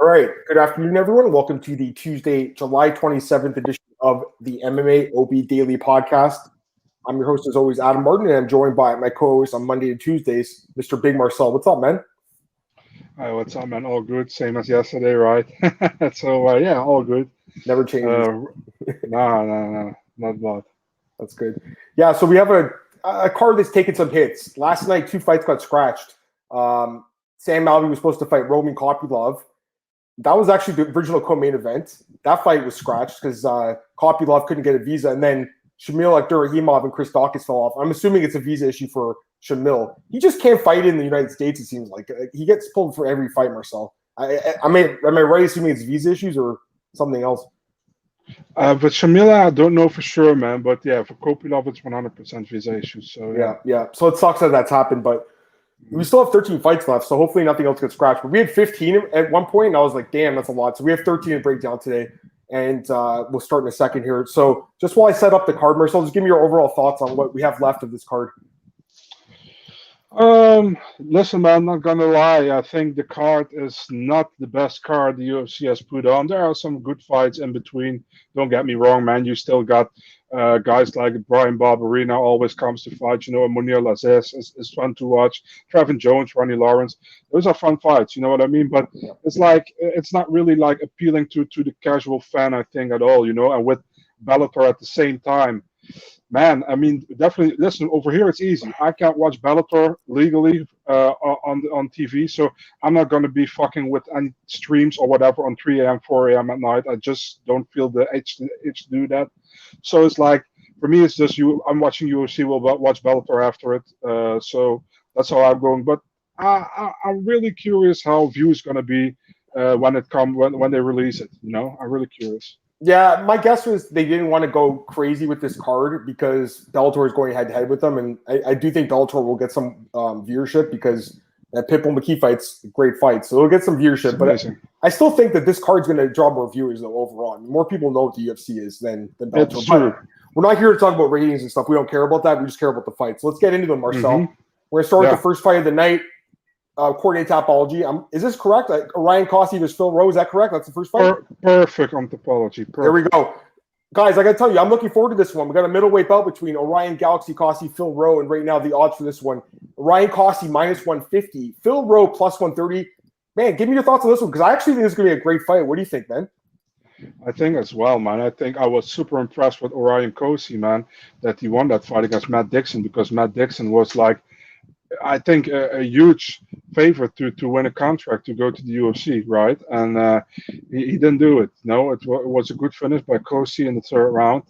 All right. Good afternoon, everyone. Welcome to the Tuesday, July 27th edition of the MMAOB Daily Podcast. I'm your host, as always, Adam Martin, and I'm joined by my co-host on Monday and Tuesdays, Mr. Big Marcel. What's up, man? Hi, what's up, man? All good, same as yesterday, right? So yeah, all good. Never changes. No, not bad. That's good. Yeah, so we have a card that's taken some hits. Last night, two fights got scratched. Sam Alvey was supposed to fight Roman Kopylov. That was actually the original co-main event. That fight was scratched because Kopylov couldn't get a visa, and then Shamil Abdurrahimov and Chris Dawkins fell off. I'm assuming it's a visa issue for Shamil. He just can't fight in the United States, it seems like. He gets pulled for every fight, Marcel. Am I right assuming it's visa issues or something else? But Shamila, I don't know for sure, man. But yeah, for Kopylov, it's 100% visa issues. So yeah. So it sucks that that's happened, but we still have 13 fights left, so hopefully nothing else gets scratched. But we had 15 at one point, and I was like, damn, that's a lot. So we have 13 to break down today, and we'll start in a second here. So just while I set up the card, Marcel, just give me your overall thoughts on what we have left of this card. Listen, man, I'm not gonna lie. I think the card is not the best card the UFC has put on. There are some good fights in between. Don't get me wrong, man. You still got guys like Brian Barberina always comes to fight. You know, Mounir Lazzez is fun to watch. Trevin Jones, Ronnie Lawrence. Those are fun fights. You know what I mean? But it's like it's not really like appealing to the casual fan, I think, at all. You know, and with Bellator at the same time. Man, I mean, definitely. Listen, over here it's easy. I can't watch Bellator legally on TV, so I'm not going to be fucking with any streams or whatever on 3 a.m., 4 a.m. at night. I just don't feel the itch to do that. So it's like for me, it's just you. I'm watching UFC. We'll watch Bellator after it. So that's how I'm going. But I'm really curious how view is going to be when they release it. You know, I'm really curious. Yeah, my guess was they didn't want to go crazy with this card because Bellator is going head-to-head with them, and I do think Bellator will get some viewership because that Pitbull McKee fight's a great fight, so it'll get some viewership. But I still think that this card's going to draw more viewers though overall. More people know what the UFC is than Bellator. It's true. We're not here to talk about ratings and stuff. We don't care about that. We just care about the fights. So let's get into them, Marcel. Mm-hmm. We're going to start with the first fight of the night. Coordinate topology. Is this correct? Orion Cossie versus Phil Rowe. Is that correct? That's the first fight? Perfect on topology. Perfect. There we go. Guys, I got to tell you, I'm looking forward to this one. We got a middleweight bout between Orion Galaxy Cossie, Phil Rowe, and right now the odds for this one, Orion Cossie minus 150, Phil Rowe plus 130. Man, give me your thoughts on this one because I actually think this is going to be a great fight. What do you think, man? I think as well, man. I think I was super impressed with Orion Cossie, man, that he won that fight against Matt Dixon because Matt Dixon was like, I think a huge favorite to win a contract to go to the UFC, right? And he didn't do it. No, it was a good finish by Cossie in the third round.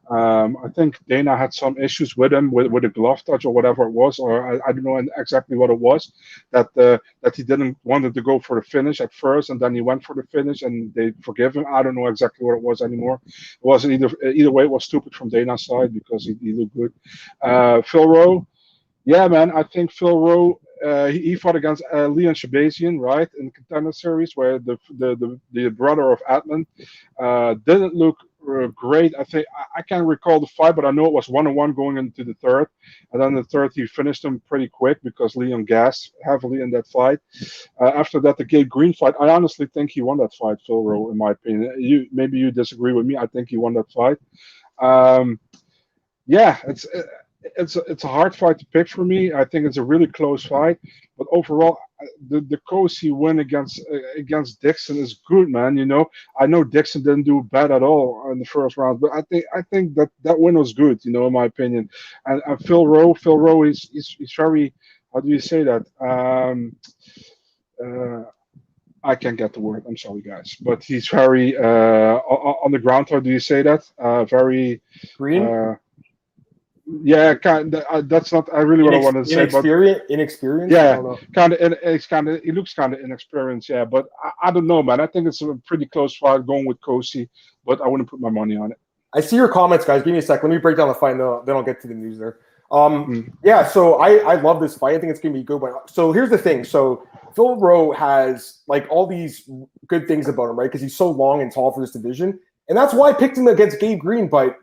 I think Dana had some issues with him with a glove touch or whatever it was, or I don't know exactly what it was that he didn't wanted to go for the finish at first, and then he went for the finish, and they forgive him. I don't know exactly what it was anymore. It wasn't either way. It was stupid from Dana's side because he looked good. Phil Rowe. Yeah, man, I think Phil Rowe, he fought against Leon Shabazian, right, in the Contender Series, where the brother of Adman didn't look great. I think I can't recall the fight, but I know it was 1-1 going into the third, and then the third he finished him pretty quick because Leon gassed heavily in that fight. After that, the Gabe Green fight, I honestly think he won that fight, Phil Rowe, in my opinion. Maybe you disagree with me. I think he won that fight. Yeah, it's a hard fight to pick for me. I think it's a really close fight, but overall, the Cossie win against Dixon is good, man. You know, I know Dixon didn't do bad at all in the first round, but I think that win was good. You know, in my opinion. And Phil Rowe, he's very, how do you say that? I can't get the word. I'm sorry, guys, but he's very on the ground. How do you say that? Very green. Yeah, that's not. I really what I want to say. But inexperienced. Yeah, he looks kind of inexperienced. Yeah, but I don't know, man. I think it's a pretty close fight going with Cossie, but I wouldn't put my money on it. I see your comments, guys. Give me a sec. Let me break down the fight, and then I'll get to the news there. Yeah, so I love this fight. I think it's going to be a good one. So here's the thing. So Phil Rowe has like all these good things about him, right? Because he's so long and tall for this division, and that's why I picked him against Gabe Green. But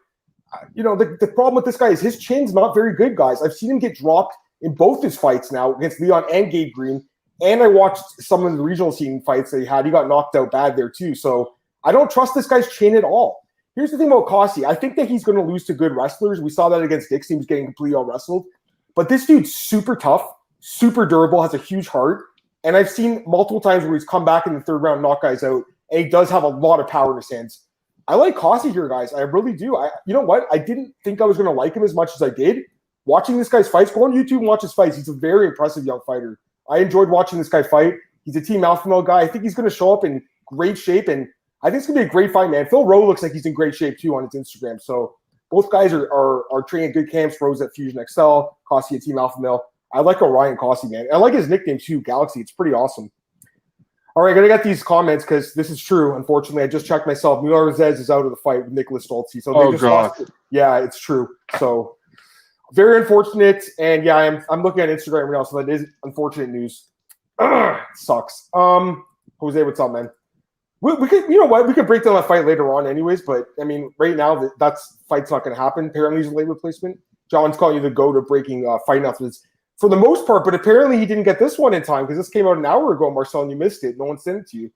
you know, the problem with this guy is his chin's not very good, guys. I've seen him get dropped in both his fights now against Leon and Gabe Green. And I watched some of the regional scene fights that he had. He got knocked out bad there too. So I don't trust this guy's chin at all. Here's the thing about Kossi. I think that he's going to lose to good wrestlers. We saw that against Dixon. He was getting completely out-wrestled. But this dude's super tough, super durable, has a huge heart. And I've seen multiple times where he's come back in the third round, knock guys out, and he does have a lot of power in his hands. I like Kossi here, guys. I really do. You know what? I didn't think I was going to like him as much as I did. Watching this guy's fights, go on YouTube and watch his fights. He's a very impressive young fighter. I enjoyed watching this guy fight. He's a Team Alpha Male guy. I think he's going to show up in great shape, and I think it's going to be a great fight, man. Phil Rowe looks like he's in great shape, too, on his Instagram. So both guys are training at good camps. Rowe's at Fusion XL, Kossi at Team Alpha Male. I like Orion Kossi, man. I like his nickname, too, Galaxy. It's pretty awesome. All right, I got to get these comments because this is true. Unfortunately, I just checked myself. Lazzez is out of the fight with Niklas Stoltze. So they just lost it. Yeah, it's true. So very unfortunate. And yeah, I'm looking at Instagram right now, so that is unfortunate news. Sucks. Jose, what's up, man? We could, you know what? We could break down that fight later on, anyways. But I mean, right now, that's fight's not going to happen. Apparently, he's a late replacement. John's calling you the GOAT of breaking fight announcements for the most part. But apparently, he didn't get this one in time because this came out an hour ago, Marcel, and you missed it. No one sent it to you.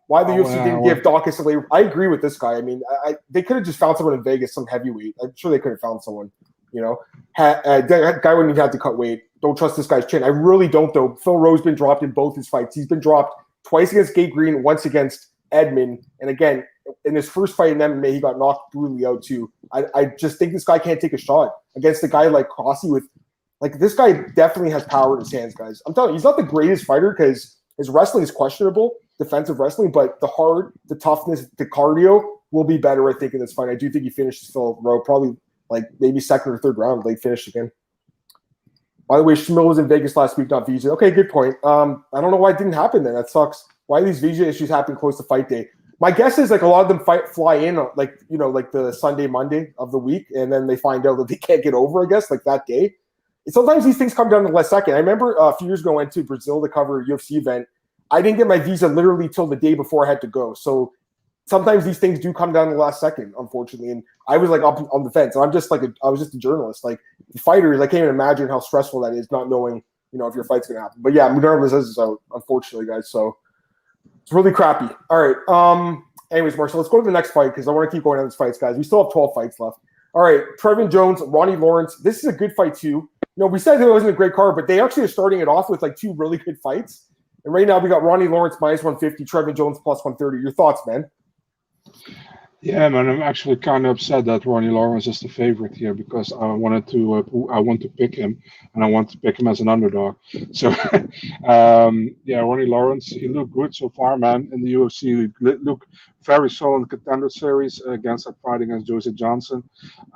Why the UFC didn't give Dawkins a late? I agree with this guy. I mean, they could have just found someone in Vegas, some heavyweight. I'm sure they could have found someone. You know, that guy wouldn't even have to cut weight. Don't trust this guy's chin. I really don't, though. Phil Rowe's been dropped in both his fights. He's been dropped twice against Gabe Green, once against Edmund. And again, in his first fight in MMA, he got knocked brutally out, too. I just think this guy can't take a shot against a guy like Kossi with – like, this guy definitely has power in his hands, guys. I'm telling you, he's not the greatest fighter because his wrestling is questionable, defensive wrestling, but the heart, the toughness, the cardio will be better, I think, in this fight. I do think he finishes Phil Rowe probably – like maybe second or third round, late finish again. By the way, Shamil was in Vegas last week, not Visa. Okay, good point. I don't know why it didn't happen then. That sucks. Why these Visa issues happen close to fight day? My guess is like a lot of them fly in like, you know, like the Sunday, Monday of the week, and then they find out that they can't get over, I guess, like that day. And sometimes these things come down to the last second. I remember a few years ago I went to Brazil to cover a UFC event. I didn't get my visa literally till the day before I had to go. So sometimes these things do come down to the last second, unfortunately. And I was like up on the fence. And I was just a journalist. Like the fighters, I can't even imagine how stressful that is, not knowing, you know, if your fight's gonna happen. But yeah, Mounir is out, unfortunately, guys. So it's really crappy. All right. Anyways, Marcel, let's go to the next fight because I want to keep going on these fights, guys. We still have 12 fights left. All right, Trevin Jones, Ronnie Lawrence. This is a good fight too. You know, we said it wasn't a great card, but they actually are starting it off with like two really good fights. And right now we got Ronnie Lawrence minus 150, Trevin Jones plus 130. Your thoughts, man? Yeah, man, I'm actually kind of upset that Ronnie Lawrence is the favorite here because I want to pick him, and I want to pick him as an underdog. So, yeah, Ronnie Lawrence, he looked good so far, man. In the UFC, he looked very solid in the Contender Series against that fight against Jose Johnson.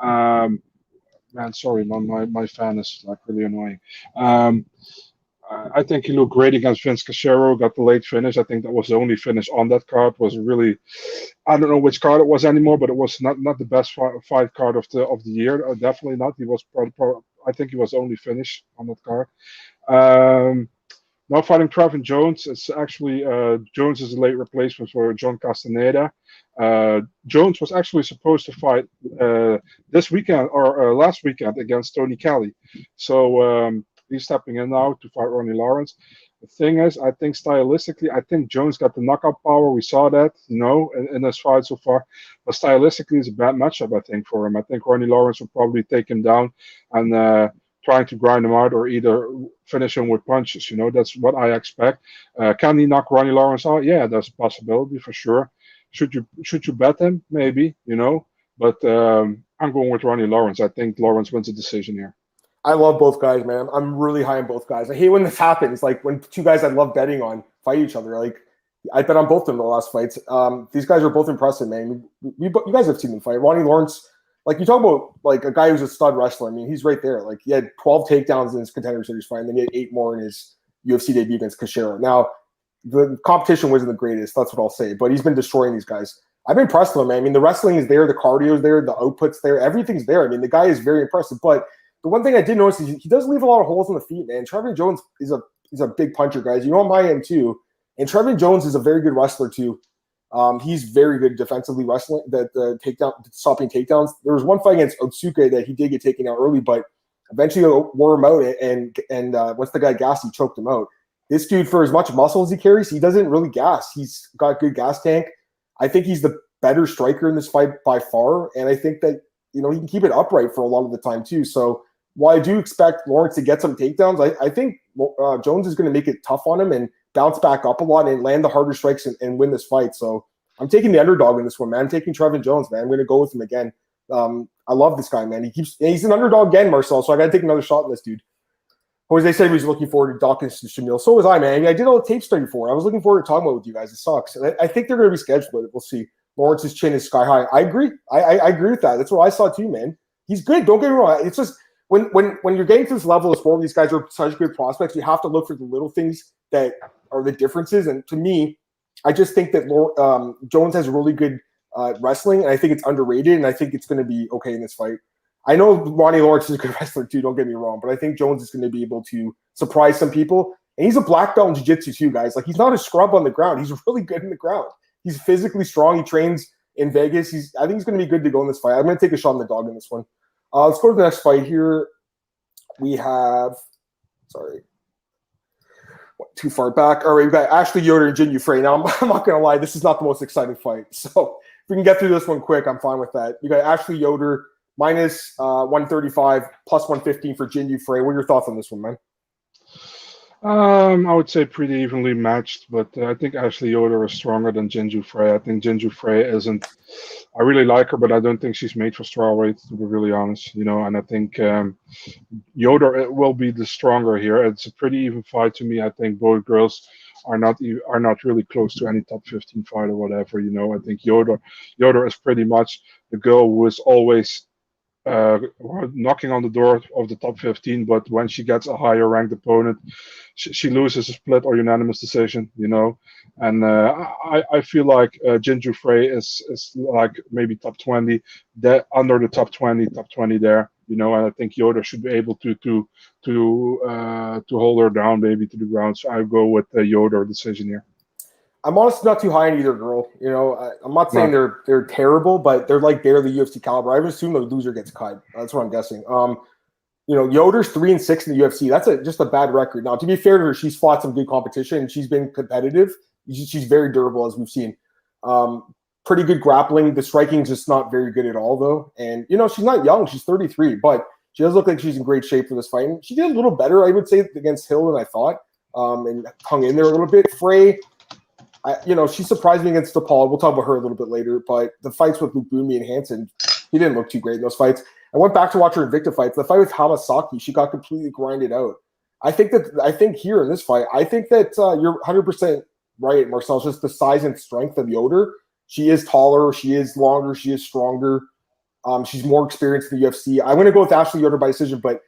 Man, sorry, man, my fan is like really annoying. I think he looked great against Vince Cachero, got the late finish. I think that was the only finish on that card. Was really, I don't know which card it was anymore, but it was not the best fight card of the year. Definitely not. He was I think he was the only finish on that card. Now fighting Trevin Jones. It's actually Jones is a late replacement for John Castaneda. Jones was actually supposed to fight this weekend or last weekend against Tony Kelly. So he's stepping in now to fight Ronnie Lawrence. The thing is, I think stylistically, I think Jones got the knockout power. We saw that, you know, in this fight so far. But stylistically, it's a bad matchup, I think, for him. I think Ronnie Lawrence will probably take him down and trying to grind him out or either finish him with punches. You know, that's what I expect. Can he knock Ronnie Lawrence out? Yeah, there's a possibility for sure. Should you bet him? Maybe, you know. But I'm going with Ronnie Lawrence. I think Lawrence wins the decision here. I love both guys, man. I'm really high on both guys. I hate when this happens, like when two guys I love betting on fight each other. Like I bet on both of them in the last fights. These guys are both impressive, man. You guys have seen them fight. Ronnie Lawrence, like you talk about like a guy who's a stud wrestler. I mean, he's right there. Like he had 12 takedowns in his Contender Series fight, and then he had 8 more in his UFC debut against Cachero. Now, the competition wasn't the greatest. That's what I'll say. But he's been destroying these guys. I've been impressed with him, man. I mean, the wrestling is there, the cardio is there, the output's there, everything's there. I mean, the guy is very impressive, but the one thing I did notice is he does leave a lot of holes in the feet, man. Trevin Jones is a big puncher, guys. You know, on my end too. And Trevin Jones is a very good wrestler too. He's very good defensively wrestling. Stopping takedowns. There was one fight against Otsuka that he did get taken out early, but eventually wore him out. And once the guy gassed, he choked him out. this dude, for as much muscle as he carries, he doesn't really gas. He's got good gas tank. I think he's the better striker in this fight by far, and I think that he can keep it upright for a lot of the time too. So while I do expect Lawrence to get some takedowns, I think Jones is going to make it tough on him and bounce back up a lot and land the harder strikes and win this fight. So I'm taking the underdog in this one, man. I'm taking Trevin Jones, man. I'm going to go with him again. I love this guy, man. He's an underdog again, Marcel, so I got to take another shot in this dude. Jose said he was looking forward to Dawkins and Shamil. So was I, man. I did all the tape study for it. I was looking forward to talking about it with you guys. It sucks. And I think they're going to be scheduled, but we'll see. Lawrence's chin is sky high. I agree. I agree with that. That's what I saw too, man. He's good. Don't get me wrong. It's just when you're getting to this level of sport, these guys are such good prospects. You have to look for the little things that are the differences. And to me, I just think that Jones has really good wrestling, and I think it's underrated, and I think it's going to be okay in this fight. I know Ronnie Lawrence is a good wrestler too, don't get me wrong, but I think Jones is going to be able to surprise some people. And he's a black belt in jiu-jitsu too, guys. Like, he's not a scrub on the ground. He's really good in the ground. He's physically strong. He trains in Vegas. I think he's going to be good to go in this fight. I'm going to take a shot on the dog in this one. Let's go to the next fight here. We have, too far back. All right, we've got Ashley Yoder and Ginyu Fray. Now, I'm not going to lie, this is not the most exciting fight. So if we can get through this one quick, I'm fine with that. You got Ashley Yoder minus 135, plus 115 for Ginyu Fray. What are your thoughts on this one, man? I would say pretty evenly matched, but I think Ashley Yoder is stronger than Ginyu Fray. I think Ginyu Fray isn't. I really like her, but I don't think she's made for strawweight, to be really honest. And I think Yoder will be the stronger here. It's a pretty even fight to me. I think both girls are not really close to any top 15 fight or whatever. I think Yoder is pretty much the girl who is always knocking on the door of the top 15, but when she gets a higher ranked opponent, she loses a split or unanimous decision, and I feel like Ginyu Fray is like maybe top 20, under the top 20 there, and I think Yoder should be able to hold her down maybe to the ground. So I go with the Yoder decision here. I'm honestly not too high on either girl. I'm not saying they're terrible, but they're the UFC caliber. I would assume the loser gets cut. That's what I'm guessing. Yoder's 3-6 in the UFC. That's just a bad record. Now, to be fair to her, she's fought some good competition and she's been competitive. She's very durable, as we've seen. Pretty good grappling. The striking's just not very good at all, though. And she's not young. She's 33, but she does look like she's in great shape for this fight. And she did a little better, I would say, against Hill than I thought. And hung in there a little bit. Fray. She surprised me against DePaul. We'll talk about her a little bit later, but the fights with Lubumi and Hansen, he didn't look too great in those fights. I went back to watch her Invicta fights. The fight with Hamasaki, she got completely grinded out. I think here in this fight, you're 100% right, Marcel. It's just the size and strength of Yoder. She is taller, she is longer, she is stronger. She's more experienced in the UFC. I'm going to go with Ashley Yoder by decision, but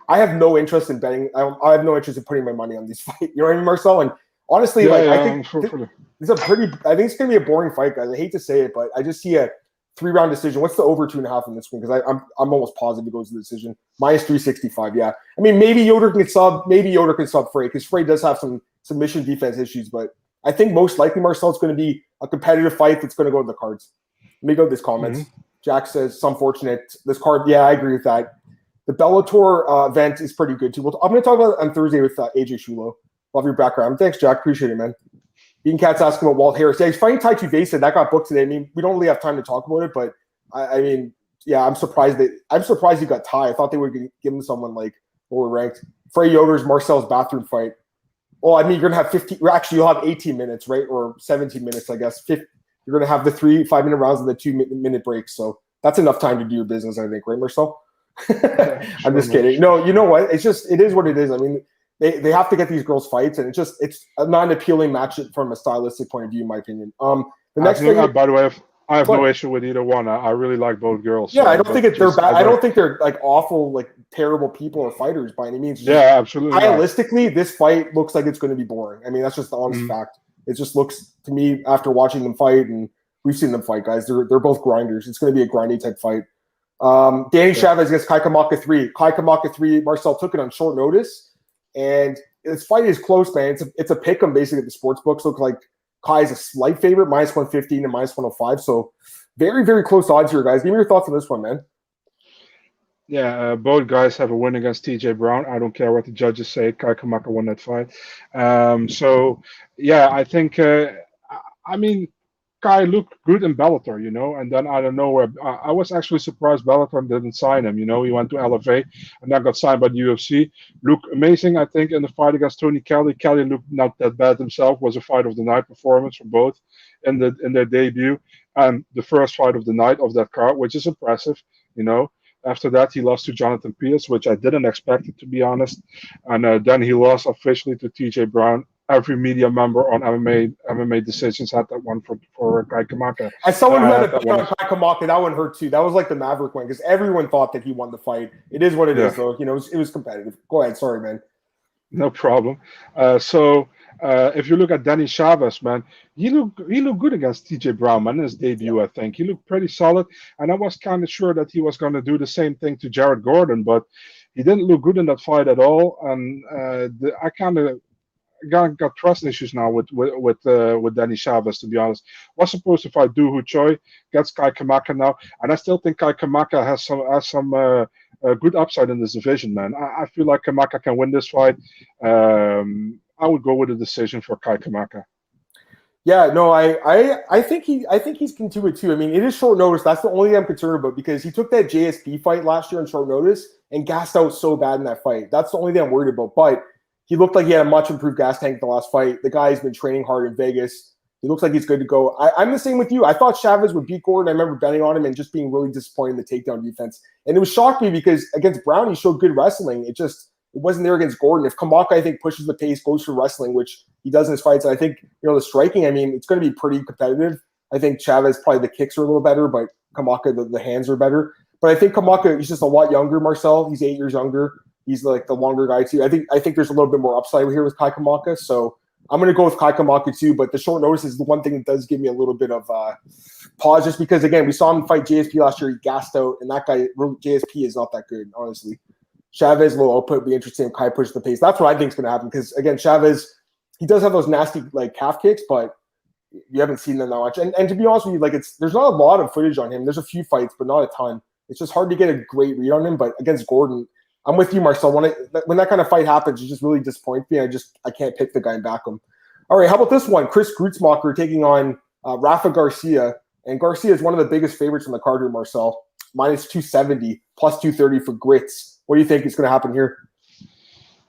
I have no interest in betting. I have no interest in putting my money on these fights. You know what I mean, Marcel? And honestly, I think it's I think it's going to be a boring fight, guys. I hate to say it, but I just see a 3-round decision. What's the over 2.5 in this one? Because I'm almost positive it goes to the decision. Minus 365, yeah. I mean, maybe Yoder can sub Fray, because Fray does have some submission defense issues, but I think most likely, Marcel, it's going to be a competitive fight that's going to go to the cards. Let me go to this comments. Mm-hmm. Jack says, it's unfortunate. This card, yeah, I agree with that. The Bellator event is pretty good, too. I'm going to talk about it on Thursday with AJ Shulo. Love your background. Thanks, Jack. Appreciate it, man. Bean Cat's asking about Walt Harris. Yeah, he's fighting Tai Tuivasa. That got booked today. I mean, we don't really have time to talk about it, but I mean, yeah, I'm surprised he got Tai. I thought they would give him someone lower ranked. Fray Yoder's Marcel's bathroom fight. Well, I mean, you're gonna have 15. Actually, you'll have 18 minutes, right, or 17 minutes, I guess. You're gonna have the 3 5-minute rounds and the 2-minute breaks. So that's enough time to do your business, I think, right, Marcel? I'm just kidding. No, you know what? It is what it is. I mean, they have to get these girls fights, and it's not an appealing match from a stylistic point of view, in my opinion. The next thing, by the way, I have no issue with either one. I really like both girls. Yeah, so I don't think they're bad. I don't think they're awful, terrible people or fighters by any means. Yeah, absolutely. Stylistically, this fight looks like it's going to be boring. I mean, that's just the honest fact. It just looks to me, after watching them fight, and we've seen them fight, guys. They're both grinders. It's going to be a grindy type fight. Danny Chavez against Kaikamaka 3. Kaikamaka 3. Marcel took it on short notice, and this fight is close, man. It's a pick 'em basically. The sports books look like Kai is a slight favorite, minus 115 and minus 105. So very, very close odds here, guys. Give me your thoughts on this one, man. Both guys have a win against TJ Brown. I don't care what the judges say. Kaikamaka won that fight. So, yeah, I think, I mean, Kai looked good in Bellator, and then I don't know where. I was actually surprised Bellator didn't sign him. He went to LFA and then got signed by the UFC. Looked amazing, I think, in the fight against Tony Kelly. Kelly looked not that bad himself. Was a fight of the night performance for both in their debut and the first fight of the night of that card, which is impressive. After that, he lost to Jonathan Pierce, which I didn't expect, to be honest. And then he lost officially to TJ Brown. Every media member on MMA Decisions had that one for Kaikamaka. As someone who had a bet on Kaikamaka, that one hurt too. That was like the Maverick one because everyone thought that he won the fight. It is what it is, though. It was competitive. Go ahead. Sorry, man. No problem. If you look at Danny Chavez, man, he looked good against TJ Brown, man, in his debut, I think. He looked pretty solid, and I was kind of sure that he was going to do the same thing to Jared Gordon, but he didn't look good in that fight at all, and I kind of got trust issues now with Danny Chavez, to be honest. Was supposed to fight Doo Ho Choi, gets Kaikamaka now, and I still think Kaikamaka has some good upside in this division, man. I feel like Kamaka can win this fight. I would go with a decision for Kaikamaka. Yeah, no, I think he's can do it too. I mean, it is short notice. That's the only thing I'm concerned about because he took that JSP fight last year on short notice and gassed out so bad in that fight. That's the only thing I'm worried about. But he looked like he had a much improved gas tank in the last fight. The guy's been training hard in Vegas. He looks like he's good to go. I'm the same with you. I thought Chavez would beat Gordon. I remember betting on him and just being really disappointed in the takedown defense. And it was shocked me because against Brown, he showed good wrestling. It wasn't there against Gordon. If Kamaka, I think, pushes the pace, goes for wrestling, which he does in his fights, and I think, the striking, I mean, it's going to be pretty competitive. I think Chavez, probably the kicks are a little better, but Kamaka, the hands are better. But I think Kamaka, he's just a lot younger, Marcel. He's 8 years younger. He's like the longer guy too. I think there's a little bit more upside here with Kaikamaka. So I'm going to go with Kaikamaka too. But the short notice is the one thing that does give me a little bit of pause, just because again we saw him fight JSP last year. He gassed out, and that guy JSP is not that good, honestly. Chavez low output would be interesting if Kai pushes the pace. That's what I think is going to happen because again Chavez, he does have those nasty like calf kicks, but you haven't seen them that much. And to be honest with you, like there's not a lot of footage on him. There's a few fights, but not a ton. It's just hard to get a great read on him. But against Gordon, I'm with you, Marcel. When that kind of fight happens, it just really disappoints me. I can't pick the guy and back him. All right, how about this one? Chris Grootsmocker taking on Rafa Garcia. And Garcia is one of the biggest favorites in the card here, Marcel. Minus 270, plus 230 for Grits. What do you think is going to happen here?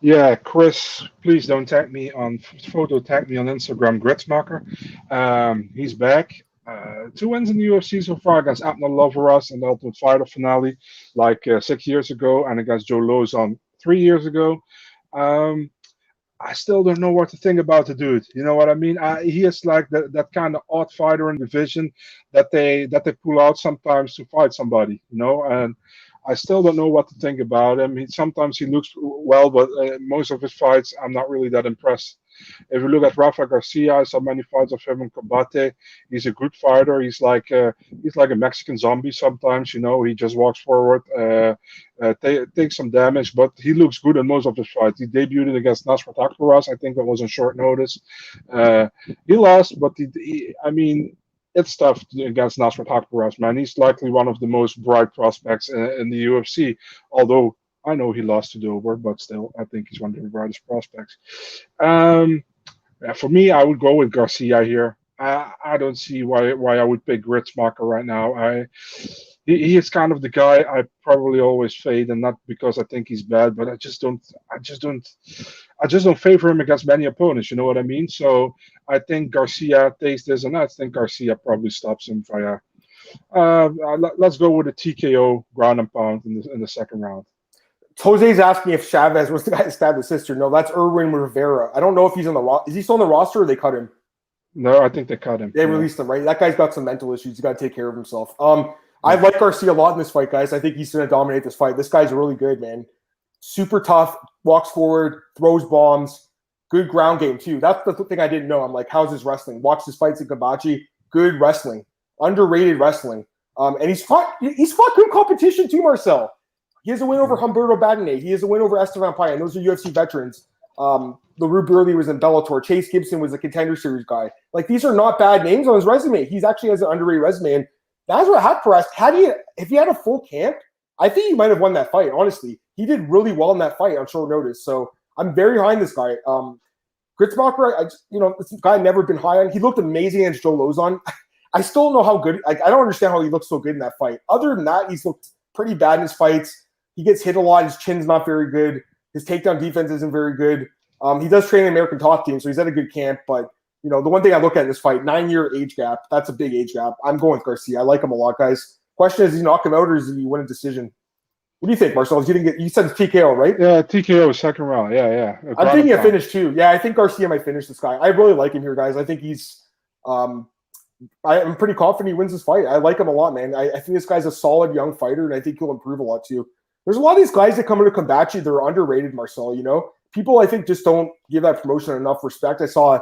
Yeah, Chris, please don't tag me on Instagram, Grootsmocker. He's back. 2 wins in the UFC so far against Abner Loveras in the Ultimate Fighter finale, 6 years ago, and against Joe Lozon 3 years ago. I still don't know what to think about the dude. You know what I mean? He is like that kind of odd fighter in the division that they pull out sometimes to fight somebody, and I still don't know what to think about him. Sometimes he looks well, but most of his fights, I'm not really that impressed. If you look at Rafa Garcia, I saw many fights of him in Combate. He's a good fighter. He's like a Mexican zombie sometimes. He just walks forward, takes some damage, but he looks good in most of his fights. He debuted against Nasrat Akbaras. I think that was on short notice. He lost, but it's tough against Nasrat Akbaras, man. He's likely one of the most bright prospects in the UFC, although I know he lost to Dober, but still, I think he's one of the brightest prospects. For me, I would go with Garcia here. I don't see why I would pick Grootsmocker right now. He is kind of the guy I probably always fade, and not because I think he's bad, but I just don't favor him against many opponents. You know what I mean? So I think Garcia takes this, and I think Garcia probably stops him via. Let's go with a TKO ground and pound in the second round. Jose's asking if Chavez was the guy that stabbed his sister. No, that's Erwin Rivera. I don't know if he's on the roster. Is he still on the roster or they cut him? No, I think they cut him. They released him, right? That guy's got some mental issues. He's got to take care of himself. I like Garcia a lot in this fight, guys. I think he's going to dominate this fight. This guy's really good, man. Super tough, walks forward, throws bombs, good ground game, too. That's the thing I didn't know. I'm like, how's his wrestling? Watch his fights in Kabachi. Good wrestling. Underrated wrestling. And he's fought good competition, too, Marcel. He has a win over Humberto Badene. He has a win over Esteban Paya. Those are UFC veterans. LaRue Burley was in Bellator. Chase Gibson was a Contender Series guy. Like, these are not bad names on his resume. He's actually has an underrated resume. And that's what Haqparast, if he had a full camp, I think he might have won that fight, honestly. He did really well in that fight on short notice. So I'm very high on this guy. Grootsmocker, this guy I've never been high on. He looked amazing against Joe Lozon. I still don't know how good. I don't understand how he looked so good in that fight. Other than that, he's looked pretty bad in his fights. He gets hit a lot. His chin's not very good. His takedown defense isn't very good. He does train in the American Top Team, so he's at a good camp. But, the one thing I look at in this fight, 9-year age gap, that's a big age gap. I'm going with Garcia. I like him a lot, guys. Question is, does he knock him out or does he win a decision? What do you think, Marcel? You said it's TKO, right? Yeah, TKO, second round. Yeah. I'm thinking a finish, too. Yeah, I think Garcia might finish this guy. I really like him here, guys. I think he's I'm pretty confident he wins this fight. I like him a lot, man. I think this guy's a solid young fighter, and I think he'll improve a lot, too. There's a lot of these guys that come into Kombachi, they're underrated, Marcel, People, I think, just don't give that promotion enough respect. I saw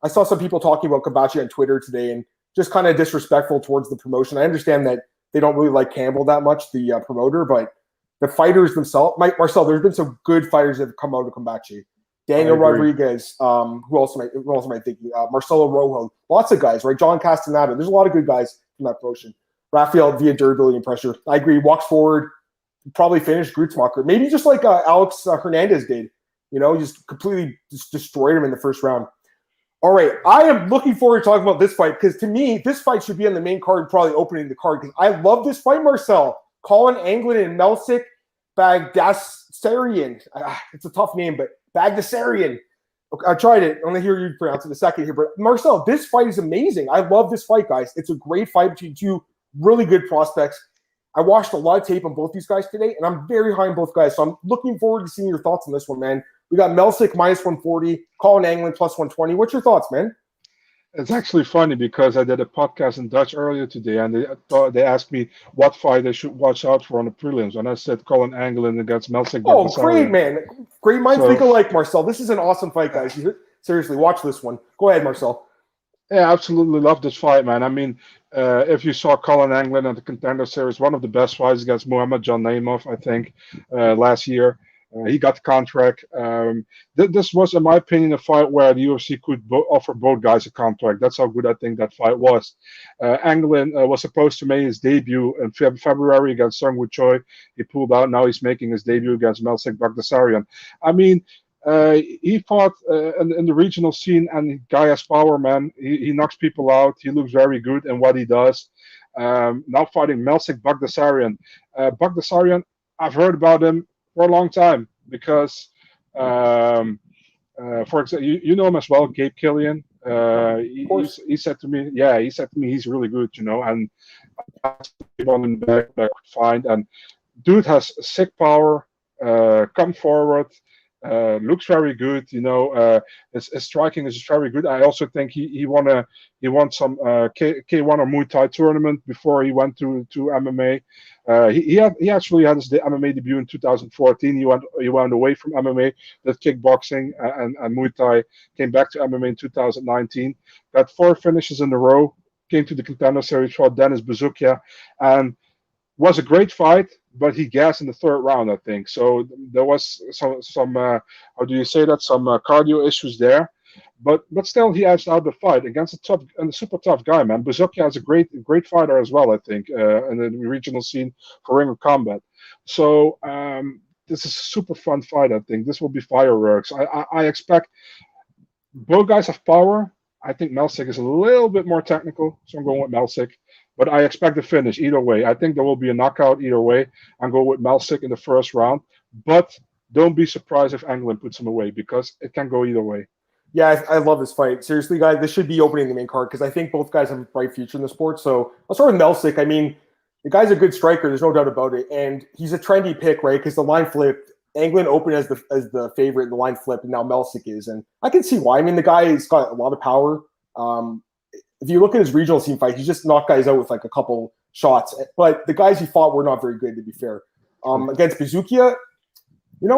some people talking about Kombachi on Twitter today and just kind of disrespectful towards the promotion. I understand that they don't really like Campbell that much, the promoter, but the fighters themselves, Marcel, there's been some good fighters that have come out of Kombachi. Daniel Rodriguez, who else am I thinking? Marcelo Rojo, lots of guys, right? John Castaneda. There's a lot of good guys from that promotion. Rafael via durability and pressure. I agree. Walks forward, probably finish Grootsmocker. Maybe just like Alex Hernandez did. Just completely destroyed him in the first round. All right, I am looking forward to talking about this fight because to me, this fight should be on the main card, probably opening the card because I love this fight, Marcel. Colin Anglin and Melsik Bagdasaryan. It's a tough name, but Bagdasaryan. Okay, I tried it. I'm going to hear you pronounce it in a second here. But Marcel, this fight is amazing. I love this fight, guys. It's a great fight between two really good prospects. I watched a lot of tape on both these guys today, and I'm very high on both guys. So I'm looking forward to seeing your thoughts on this one, man. We got Melsik minus 140, Colin Anglin plus 120. What's your thoughts, man? It's actually funny because I did a podcast in Dutch earlier today, and they asked me what fight they should watch out for on the prelims, and I said Colin Anglin against Melsik. Oh, great, man! Great minds think alike, Marcel. This is an awesome fight, guys. Seriously, watch this one. Go ahead, Marcel. Yeah, absolutely love this fight, man. I mean, if you saw Colin Anglin at the Contender Series, one of the best fights against Muhammad John Naimov, I think, last year. He got the contract. This was, in my opinion, a fight where the UFC could offer both guys a contract. That's how good I think that fight was. Anglin was supposed to make his debut in February against Sung-Woo Choi. He pulled out. Now he's making his debut against Melsik Bagdasaryan. I mean, he fought in the regional scene, and guy has power, man. He knocks people out. He looks very good in what he does. Now fighting Melsik Bagdasaryan. Bagdasaryan, I've heard about him for a long time because, for example, you know him as well, Gabe Killian. He said to me, he's really good, and I on him back I could find. And dude has sick power, come forward, looks very good, his striking is very good. I also think he won some K1 or Muay Thai tournament before he went to MMA. He actually had his MMA debut in 2014. He went away from MMA, did kickboxing and Muay Thai, came back to MMA in 2019. Got 4 finishes in a row, came to the Contender Series, fought Dennis Bezukia, and was a great fight, but he gassed in the 3rd round, I think. So there was some how do you say that? Some cardio issues there. But still, he edged out the fight against a super tough guy, man. Bezukia is a great fighter as well, I think, in the regional scene for Ring of Combat. So this is a super fun fight, I think. This will be fireworks. I expect both guys have power. I think Melsik is a little bit more technical, so I'm going with Melsik. But I expect a finish either way. I think there will be a knockout either way. I'm going with Melsik in the 1st round. But don't be surprised if Anglin puts him away because it can go either way. Yeah, I love this fight. Seriously, guys, this should be opening the main card because I think both guys have a bright future in the sport. So I'll start with Melsik. I mean, the guy's a good striker. There's no doubt about it. And he's a trendy pick, right? Because the line flipped. Anglin opened as the favorite, and the line flipped, and now Melsik is. And I can see why. I mean, the guy's got a lot of power. If you look at his regional scene fight, he just knocked guys out with like a couple shots. But the guys he fought were not very good, to be fair. Against Bezukia,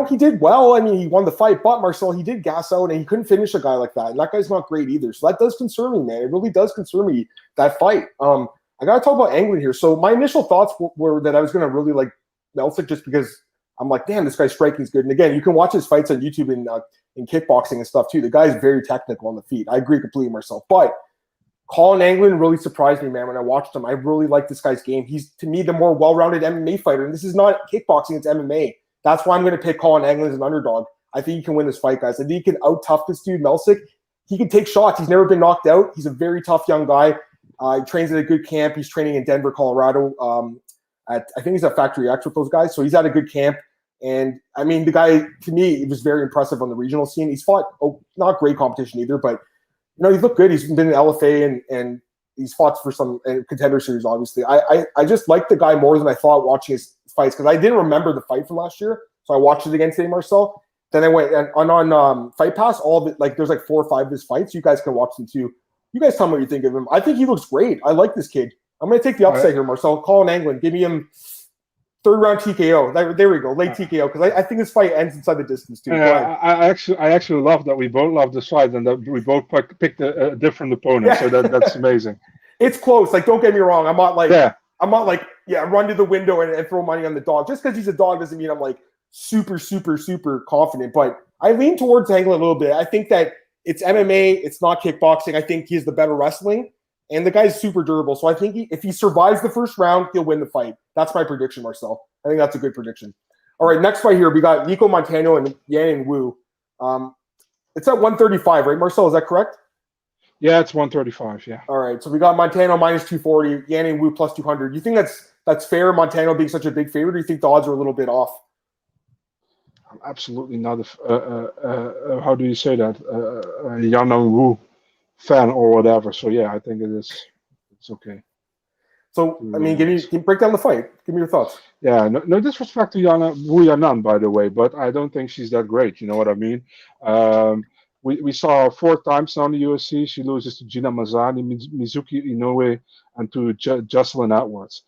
he did well. I mean, he won the fight, but Marcel, he did gas out, and he couldn't finish a guy like that. And that guy's not great either. So that does concern me, man. It really does concern me, that fight. I got to talk about Anglin here. So my initial thoughts were that I was going to really like Melsik just because I'm like, damn, this guy's striking is good. And again, you can watch his fights on YouTube in kickboxing and stuff too. The guy's very technical on the feet. I agree completely, Marcel. But Colin Anglin really surprised me, man, when I watched him. I really like this guy's game. He's, to me, the more well-rounded MMA fighter. And this is not kickboxing, it's MMA. That's why I'm going to pick Colin Anglin as an underdog. I think he can win this fight, guys. I think he can out-tough this dude, Melsick. He can take shots. He's never been knocked out. He's a very tough young guy. He trains at a good camp. He's training in Denver, Colorado. I think he's at Factory X with those guys. So he's at a good camp. And, I mean, the guy, to me, he was very impressive on the regional scene. He's fought, not great competition either, but, he's looked good. He's been in LFA and he's fought for some contender series, obviously. I just like the guy more than I thought watching his fights because I didn't remember the fight from last year. So I watched it again today, Marcel. Then I went on Fight Pass, all of it, there's 4 or 5 of his fights. You guys can watch them too. You guys tell me what you think of him. I think he looks great. I like this kid. I'm going to take the upside here, Marcel. Colin Anglin. Give me him 3rd round TKO. There we go. Late TKO. Because I think this fight ends inside the distance too. I actually love that we both love this fight and that we both picked a different opponent. Yeah. So that's amazing. It's close. Don't get me wrong. I'm not run to the window and throw money on the dog. Just because he's a dog doesn't mean I'm super, super, super confident. But I lean towards Anglin a little bit. I think that it's MMA. It's not kickboxing. I think he's the better wrestling. And the guy's super durable. So I think if he survives the first round, he'll win the fight. That's my prediction, Marcel. I think that's a good prediction. All right, next fight here, we got Nicco Montano and Yanan Wu. It's at 135, right, Marcel? Is that correct? Yeah, it's 135, yeah. All right, so we got Montano minus 240, Yanan Wu plus 200. You think that's fair, Montano being such a big favorite, or do you think the odds are a little bit off? I'm absolutely not how do you say that? Yanan Wu fan or whatever. So yeah, I think it's okay. So I mean, can you break down the fight? Give me your thoughts. Yeah, no disrespect to Wu Yanan, by the way, but I don't think she's that great. You know what I mean? We saw her 4 times now in the UFC. She loses to Gina Mazany, Mizuki Inoue, and to Jocelyn Edwards.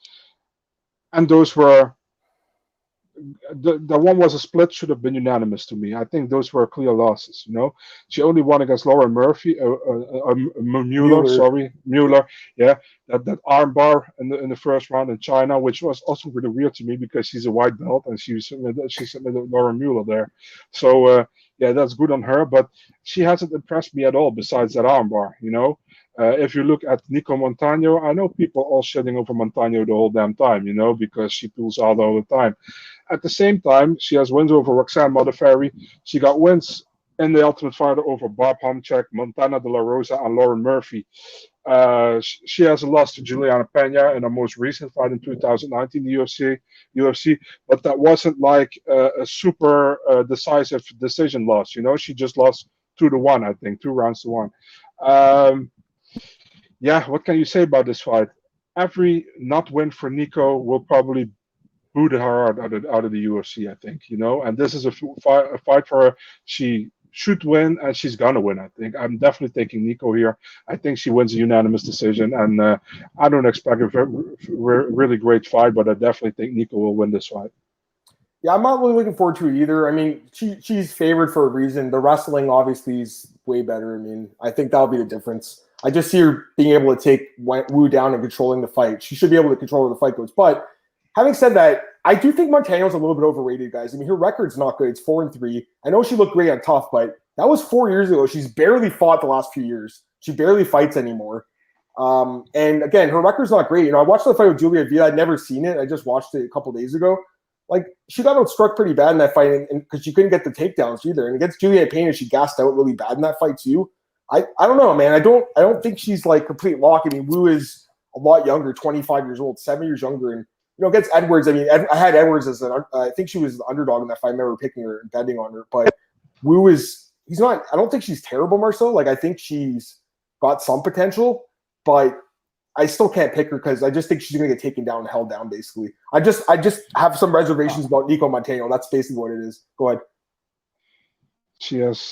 And those were the one was a split, should have been unanimous to me. I think those were clear losses. She only won against Lauren Murphy, Mueller. Yeah, that armbar in the first round in China, which was also really weird to me because she's a white belt and she submitted Lauren Mueller there. So yeah, that's good on her, but she hasn't impressed me at all besides that armbar. If you look at Nicco Montano, I know people all shitting over Montano the whole damn time, because she pulls out all the time. At the same time, she has wins over Roxanne Modafferi. She got wins in the Ultimate Fighter over Bob Homchak, Montana De La Rosa, and Lauren Murphy. She has a loss to Juliana Pena in her most recent fight in 2019 in the UFC, but that wasn't a super decisive decision loss. She just lost 2-1, I think, 2 rounds to 1. Yeah, what can you say about this fight? Every not win for Nicco will probably boot her out of the UFC, I think, and this is a fight for her. She should win, and she's gonna win, I think. I'm definitely taking Nicco here. I think she wins a unanimous decision, and I don't expect a really great fight, but I definitely think Nicco will win this fight. Yeah, I'm not really looking forward to it either. I mean, she's favored for a reason. The wrestling obviously is way better. I mean, I think that'll be the difference. I just see her being able to take Wu down and controlling the fight. She should be able to control where the fight goes. But having said that, I do think Montano's a little bit overrated, guys. I mean, her record's not good. It's 4-3. I know she looked great on Tough, but that was 4 years ago. She's barely fought the last few years. She barely fights anymore. And again, her record's not great. I watched the fight with Julia Villa. I'd never seen it. I just watched it a couple days ago. She got outstruck pretty bad in that fight because she couldn't get the takedowns either. And against Juliet Payne, she gassed out really bad in that fight too. I don't know, man. I don't think she's complete lock. I mean, Wu is a lot younger, 25 years old, 7 years younger. And, against Edwards, I mean, I had Edwards as I think she was the underdog in that fight. I remember picking her and betting on her. But Wu he's not, I don't think she's terrible, Marcel. I think she's got some potential, but I still can't pick her because I just think she's going to get taken down and held down, basically. I just have some reservations about Nicco Montano. That's basically what it is. Go ahead.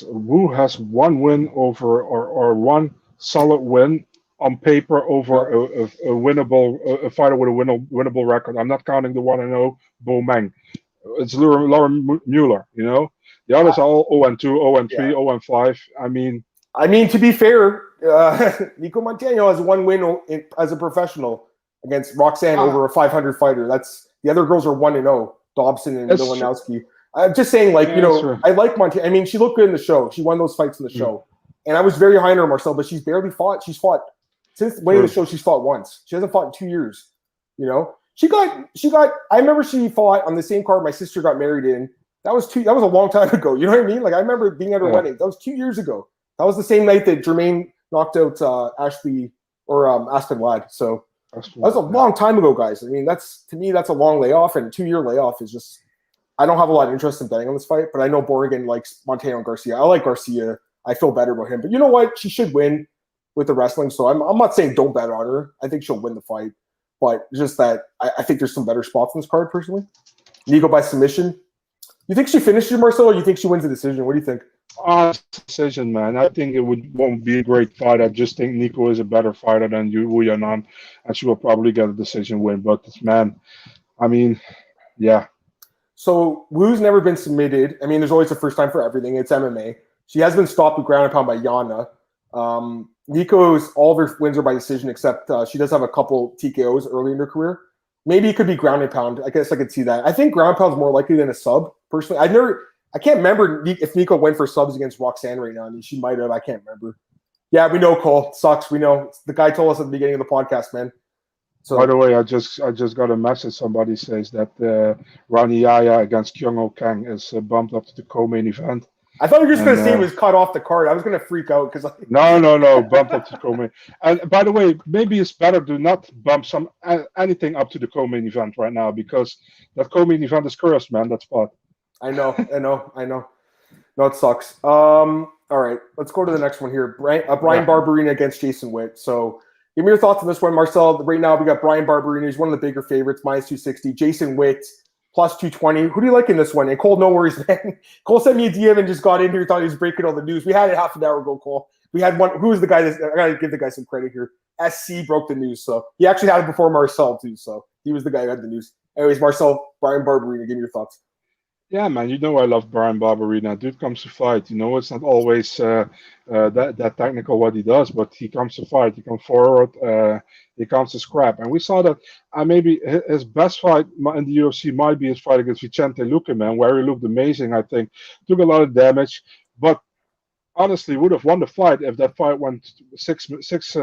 Wu has 1 win over, or 1 solid win on paper over a fighter with a winnable record. I'm not counting the 1-0 Bo Meng. It's Lauren Mueller, The others are all 0-2, 0-3, 0-5. I mean, to be fair, Nicco Montano has 1 win as a professional against Roxanne over a 500 fighter. The other girls are 1-0, Dobson and Milanowski. I'm just saying, I like Montano. I mean, she looked good in the show. She won those fights in the show. And I was very high on her, Marcel, but she's barely fought. She's fought Since winning the show, she's fought once. She hasn't fought in 2 years. You know, she got. I remember she fought on the same card my sister got married in. That was a long time ago. You know what I mean? Like I remember being at her wedding. That was 2 years ago. That was the same night that Jermaine knocked out Aspen Ladd. So that was a long time ago, guys. I mean, to me that's a long layoff, and a 2 year layoff is just. I don't have a lot of interest in betting on this fight, but I know Borgen likes Montano and Garcia. I like Garcia. I feel better about him. But you know what? She should win with the wrestling. So I'm not saying don't bet on her. I think she'll win the fight. But just that I think there's some better spots in this card, personally. Nicco by submission. You think she finishes Marcel, or you think she wins the decision? What do you think? Decision, man. I think it won't be a great fight. I just think Nicco is a better fighter than Wu Yanan, and she will probably get a decision win. But this man, I mean, yeah. So Wu's never been submitted. I mean, there's always a first time for everything. It's MMA. She has been stopped with ground and pound by Yana. Nicco's all of her wins are by decision, except she does have a couple TKOs early in her career. Maybe it could be ground and pound. I guess I could see that. I think ground and pound is more likely than a sub. Personally, I can't remember if Nicco went for subs against Roxanne right now. I mean, she might have. I can't remember. Yeah, we know, Cole. Sucks. We know. The guy told us at the beginning of the podcast, man. So, by the way, I just got a message. Somebody says that Ronnie against Kyung-Ho Kang is bumped up to the co-main event. I thought you were just going to say it was cut off the card. I was going to freak out because no, bumped up to the co-main. And by the way, maybe it's better to not bump anything up to the co-main event right now, because that co-main event is cursed, man. That spot. I know. No, it sucks. All right, let's go to the next one here. Brian Barberina against Jason Witt. So give me your thoughts on this one, Marcel. Right now we got Brian Barberina. He's one of the bigger favorites, minus 260. Jason Witt, plus 220. Who do you like in this one? And Cole, no worries, man. Cole sent me a DM and just got in here, thought he was breaking all the news. We had it half an hour ago, Cole. We had one. Who was the guy I got to give the guy some credit here. SC broke the news. So he actually had it before Marcel, too. So he was the guy who had the news. Anyways, Marcel, Brian Barberina, give me your thoughts. Yeah, man, you know I love Brian Barberina. Dude comes to fight. You know, it's not always that technical what he does, but he comes to fight. He comes forward. He comes to scrap. And we saw that maybe his best fight in the UFC might be his fight against Vicente Luque, man, where he looked amazing, I think. Took a lot of damage, but honestly would have won the fight if that fight went six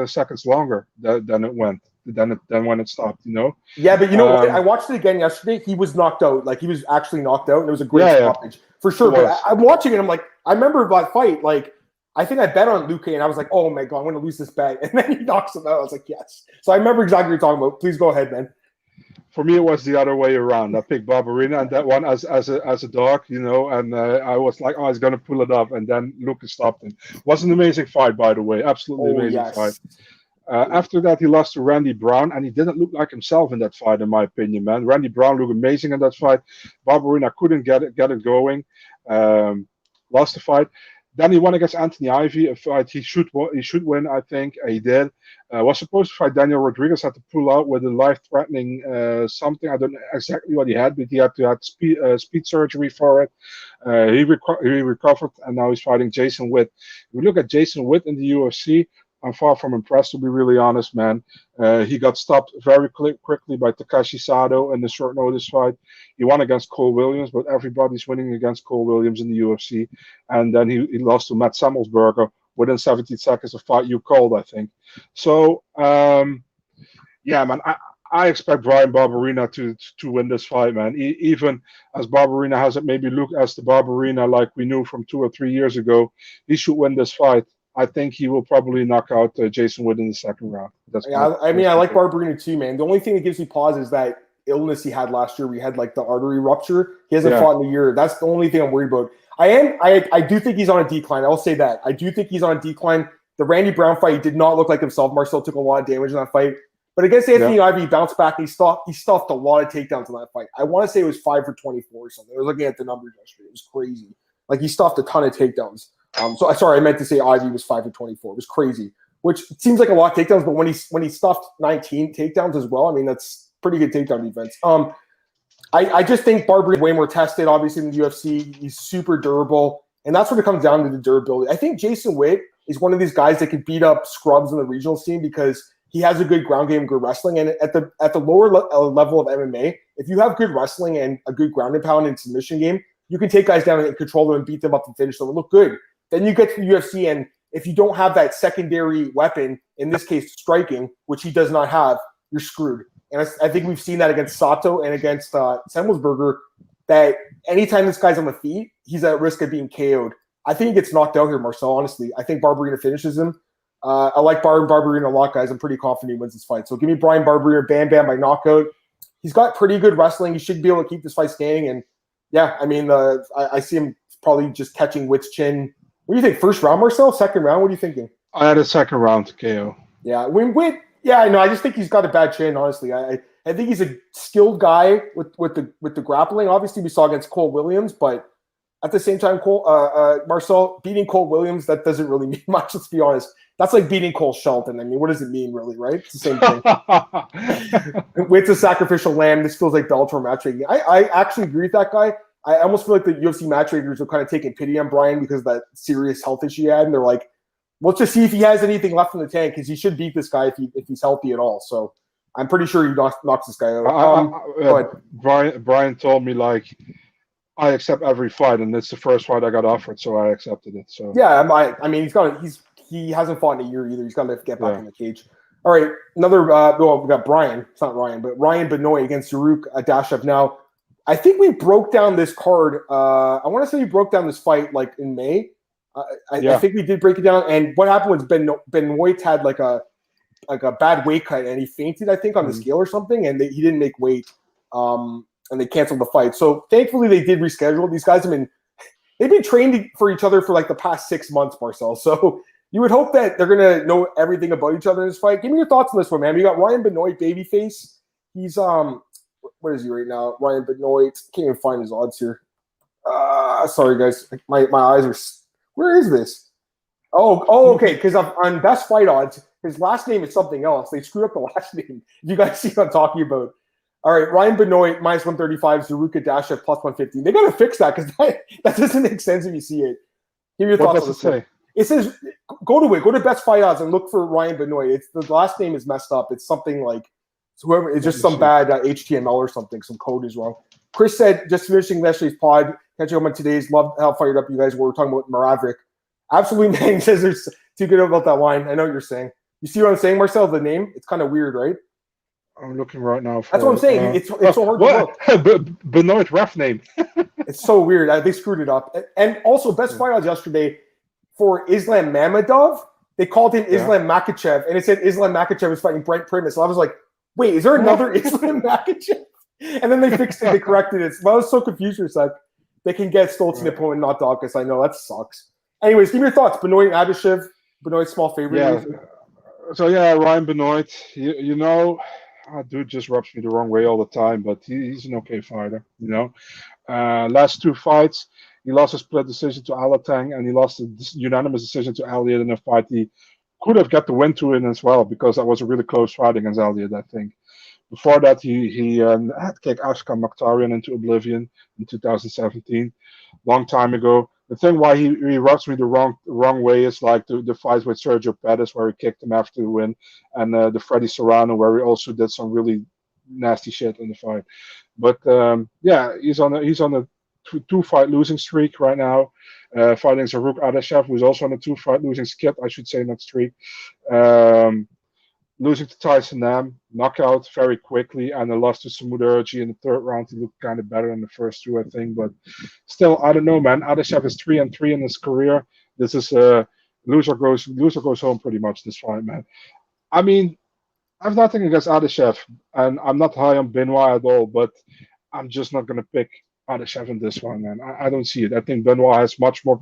seconds longer than it went. Than when it stopped, you know. Yeah, but you know what? I watched it again yesterday. He was knocked out. Like he was actually knocked out, and it was a great stoppage for sure. But I'm watching it. I'm like, I remember that fight. Like, I think I bet on Luque, and I was like, oh my god, I'm going to lose this bet. And then he knocks him out. I was like, yes. So I remember exactly what you're talking about. Please go ahead, man. For me, it was the other way around. I picked Barberina and that one as a dog, you know, and I was like, oh, he's going to pull it up, and then Luque stopped him. Was an amazing fight, by the way. Absolutely amazing fight. After that, he lost to Randy Brown, and he didn't look like himself in that fight, in my opinion, man. Randy Brown looked amazing in that fight. Barberina couldn't get it going. Lost the fight. Then he won against Anthony Ivy, a fight he should win, I think. He did. Was supposed to fight Daniel Rodriguez, had to pull out with a life-threatening something. I don't know exactly what he had, but he had to have speed surgery for it. He recovered, and now he's fighting Jason Witt. If we look at Jason Witt in the UFC, I'm far from impressed, to be really honest, man. He got stopped very quickly by Takashi Sato in the short notice fight. He won against Cole Williams, but everybody's winning against Cole Williams in the UFC. And then he lost to Matt Samuelsberger within 17 seconds of fight you called, I think. So, yeah, man, I expect Brian Barberina to win this fight, man. Even as Barberina hasn't maybe looked as the Barberina like we knew from 2 or 3 years ago, he should win this fight. I think he will probably knock out Jason Witt in the second round. I like Barberina too, man. The only thing that gives me pause is that illness he had last year. We had like the artery rupture. He hasn't fought in a year. That's the only thing I'm worried about. I do think he's on a decline. I'll say that. I do think he's on a decline. The Randy Brown fight, he did not look like himself. Marcel took a lot of damage in that fight. But against Anthony Ivy, he bounced back. He stuffed a lot of takedowns in that fight. I want to say it was 5 for 24 or something. I was looking at the numbers yesterday. It was crazy. Like he stuffed a ton of takedowns. So sorry, I meant to say Ivy was 5 for 24. It was crazy, which seems like a lot of takedowns, but when he stuffed 19 takedowns as well, I mean that's pretty good takedown defense. I just think Barber is way more tested, obviously, in the UFC. He's super durable, and that's what it comes down to, the durability. I think Jason Witt is one of these guys that can beat up scrubs in the regional scene because he has a good ground game, good wrestling, and at the lower level of MMA, if you have good wrestling and a good ground and pound and submission game, you can take guys down and control them and beat them up and finish them and look good. Then you get to the UFC, and if you don't have that secondary weapon in this case striking, which he does not have, you're screwed. And I think we've seen that against Sato and against Semelsberger, that anytime this guy's on the feet, he's at risk of being KO'd. I think he gets knocked out here, Marcel, honestly. I think Barberena finishes him. I like Barberena a lot, guys. I'm pretty confident he wins this fight. So give me Brian Barberena, Bam Bam by knockout. He's got pretty good wrestling. He should be able to keep this fight standing. And yeah, I mean, I see him probably just catching Witt's chin. What do you think? First round, Marcel? Second round? What are you thinking? I had a second round KO. Yeah, Witt. Yeah, I know. I just think he's got a bad chin. Honestly, I think he's a skilled guy with the grappling. Obviously, we saw against Cole Williams, but at the same time, Marcel beating Cole Williams, that doesn't really mean much. Let's be honest. That's like beating Cole Shelton. I mean, what does it mean, really? Right? It's the same thing. Witt's a sacrificial lamb. This feels like Bellator matchmaking. I actually agree with that guy. I almost feel like the UFC matchmakers are kind of taking pity on Brian because of that serious health issue he had, and they're like, let's just see if he has anything left in the tank, because he should beat this guy if he's healthy at all. So I'm pretty sure he knocks this guy out. Brian told me, like, I accept every fight, and it's the first fight I got offered, so I accepted it. So yeah, I mean, he hasn't fought in a year either. He's got to get back in the cage. All right, another. We got Brian. It's not Ryan, but Ryan Benoit against Zaruk Adashev. Now, I think we broke down this card. I want to say we broke down this fight like in May. I think we did break it down. And what happened was Benoit had like a bad weight cut, and he fainted, I think, on the scale or something, and he didn't make weight. And they canceled the fight. So thankfully they did reschedule. These guys they've been trained for each other for like the past 6 months, Marcel. So you would hope that they're gonna know everything about each other in this fight. Give me your thoughts on this one, man. You got Ryan Benoit, babyface. He's what is he right now? Ryan Benoit. Can't even find his odds here. Sorry guys. My eyes are. Where is this? Oh, okay. Because on Best Fight Odds, his last name is something else. They screwed up the last name. You guys see what I'm talking about. All right, Ryan Benoit, minus 135, Zaruk Adashev, plus 150. They got to fix that, because that doesn't make sense if you see it. Give me your thoughts on this one. It says, go to Best Fight Odds and look for Ryan Benoit. The last name is messed up. It's something like, it's just some bad HTML or something. Some code is wrong. Chris said, just finishing yesterday's pod, catching up on today's, love how fired up you guys were. We're talking about Maravik. Absolutely, man. He says there's too good about that line. I know what you're saying. You see what I'm saying, Marcel? The name? It's kind of weird, right? I'm looking right now. That's what I'm saying. It's so hard to look. Benoit ref name. It's so weird. They screwed it up. And also, Best Fight Odds yesterday for Islam Mamedov, they called him Islam Makhachev, and it said Islam Makhachev was fighting Brent Primus. So I was like, wait, is there another Islam Makhachev? And then they fixed it. They corrected it. So I was so confused for a sec. They can get Stoltze in the opponent, not Dawkins. I know that sucks. Anyways, give me your thoughts. Benoit Adashev. Benoit small favorite. Yeah. So Ryan Benoit. You know. Dude just rubs me the wrong way all the time, but he's an okay fighter, you know. Last 2 fights, he lost a split decision to Alatang, and he lost a unanimous decision to Elliott in a fight he could have got the win to in as well, because that was a really close fight against Elliott, I think. Before that, he had kicked Ashkan Makhtarian into oblivion in 2017, long time ago. The thing why he rubs me the wrong way is like the fight with Sergio Pettis, where he kicked him after the win, and the Freddy Serrano, where he also did some really nasty shit in the fight. But he's on a 2-fight losing streak right now, fighting Zaruk Adashev, who's also on a 2-fight losing skip, I should say, not streak. Losing to Tyson Nam, knockout very quickly, and a loss to Samudurji in the 3rd round. He looked kind of better than the first 2, I think. But still, I don't know, man. Adashev is 3-3 in his career. This is loser goes home pretty much this fight, man. I mean, I have nothing against Adashev, and I'm not high on Benoit at all, but I'm just not going to pick Adashev in this one, man. I don't see it. I think Benoit has much more,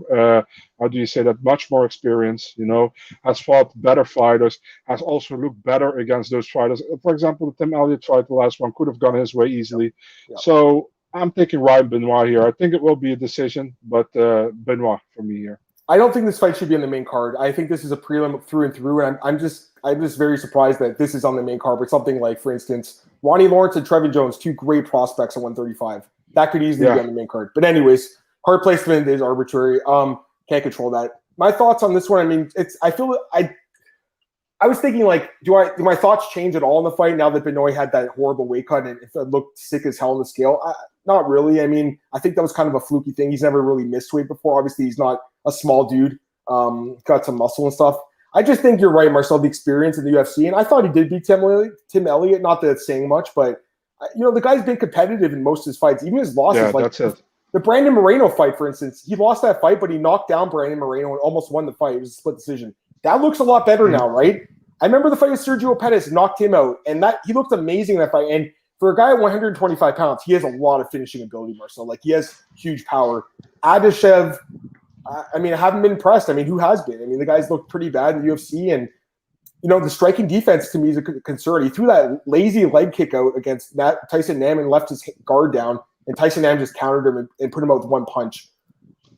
much more experience, you know, has fought better fighters, has also looked better against those fighters. For example, the Tim Elliott fight, the last one, could have gone his way easily. Yeah. So I'm taking Ryan Benoit here. I think it will be a decision, but Benoit for me here. I don't think this fight should be on the main card. I think this is a prelim through and through, and I'm just very surprised that this is on the main card. But something like, for instance, Ronnie Lawrence and Trevin Jones, 2 great prospects at 135. That could easily be on the main card. But anyways, hard placement is arbitrary. Can't control that. My thoughts on this one, I mean, I was thinking, like, do my thoughts change at all in the fight now that Benoit had that horrible weight cut and it looked sick as hell on the scale? Not really. I mean, I think that was kind of a fluky thing. He's never really missed weight before. Obviously, he's not a small dude. Got some muscle and stuff. I just think you're right, Marcel, the experience in the UFC. And I thought he did beat Tim Elliott. Not that it's saying much, but, the guy's been competitive in most of his fights, even his losses. Yeah, that's it. The Brandon Moreno fight, for instance, he lost that fight, but he knocked down Brandon Moreno and almost won the fight. It was a split decision. That looks a lot better now, right? I remember the fight with Sergio Pettis, knocked him out, and he looked amazing in that fight. And for a guy at 125 pounds, he has a lot of finishing ability, Marcel. Like, he has huge power. Adeshev, I haven't been impressed. Who has been? The guys look pretty bad in the UFC, and the striking defense to me is a concern. He threw that lazy leg kick out against Tyson Nam and left his guard down, and Tyson Nam just countered him and put him out with one punch.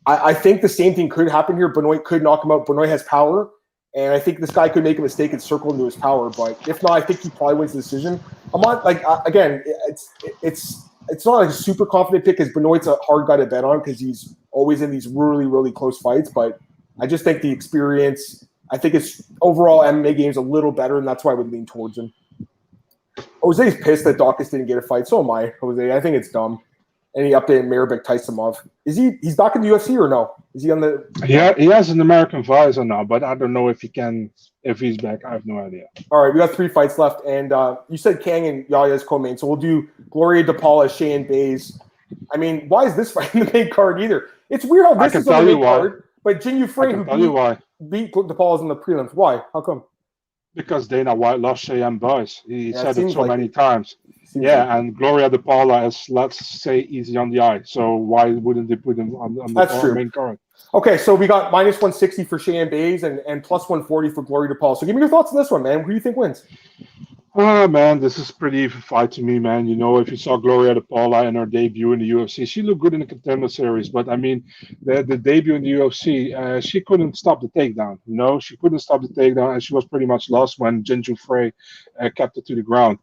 I think the same thing could happen here. Benoit could knock him out. Benoit has power, and I think this guy could make a mistake and circle into his power. But if not, I think he probably wins the decision. I'm not again. It's not like a super confident pick because Benoit's a hard guy to bet on because he's always in these really, really close fights. But I just think the experience. I think it's overall MMA game's a little better, and that's why I would lean towards him. Jose's pissed that Dawkins didn't get a fight. So am I, Jose. I think it's dumb. Any update on Maribek Taisimov? He's back in the UFC or no? Is he on the? Yeah, he has an American visor now, but I don't know if he's back. I have no idea. All right, we got 3 fights left, and you said Kang and Yaya's co-main, so we'll do Gloria DePaula, Cheyenne Bays. Why is this fight in the main card either? It's weird how this is on the main card, but Ginyu Fray, who beat DePaula's in the prelims. Why? How come? Because Dana White lost Cheyenne Bays. He said it so many times. And Gloria DePaula is, let's say, easy on the eye. So why wouldn't they put him on the main card? Okay, so we got minus 160 for Cheyenne Bays and plus 140 for Gloria DePaula. So give me your thoughts on this one, man. Who do you think wins? Man, this is a pretty even fight to me, man. If you saw Gloria DePaula in her debut in the UFC, she looked good in the Contender Series. But, the debut in the UFC, she couldn't stop the takedown, She couldn't stop the takedown, and she was pretty much lost when Ginyu Fray kept her to the ground.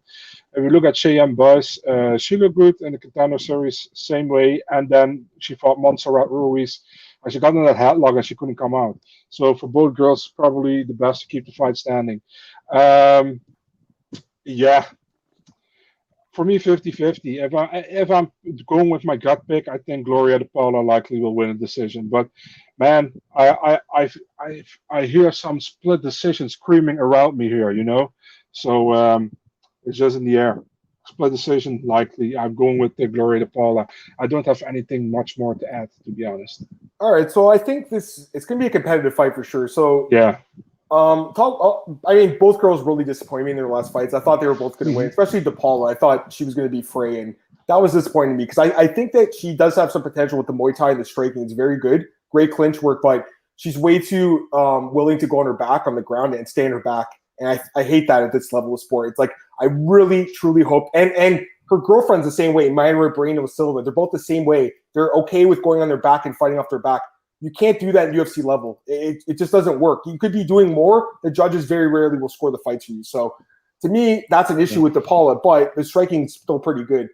If we look at Cheyenne Bays, she looked good in the Contender Series, same way. And then she fought Montserrat Ruiz, and she got in that headlock, and she couldn't come out. So for both girls, probably the best to keep the fight standing. Yeah, for me, 50-50. If I'm going with my gut pick, I think Gloria DePaula likely will win a decision. But man, I hear some split decisions screaming around me here, So it's just in the air. Split decision likely. I'm going with the Gloria DePaula. I don't have anything much more to add, to be honest. All right, so I think it's going to be a competitive fight for sure. So yeah. Both girls really disappointed me in their last fights. I thought they were both going to win, especially DePaula. I thought she was going to be Fray, and that was disappointing to me because I think that she does have some potential with the Muay Thai and the striking. It's very good, great clinch work, but she's way too willing to go on her back on the ground and stay on her back. And I hate that at this level of sport. It's like I really, truly hope, and her girlfriend's the same way, Mounir Brandon Silva. They're both the same way. They're okay with going on their back and fighting off their back. You can't do that at UFC level. It just doesn't work. You could be doing more. The judges very rarely will score the fights for you. So to me, that's an issue with DePaula, but the striking's still pretty good.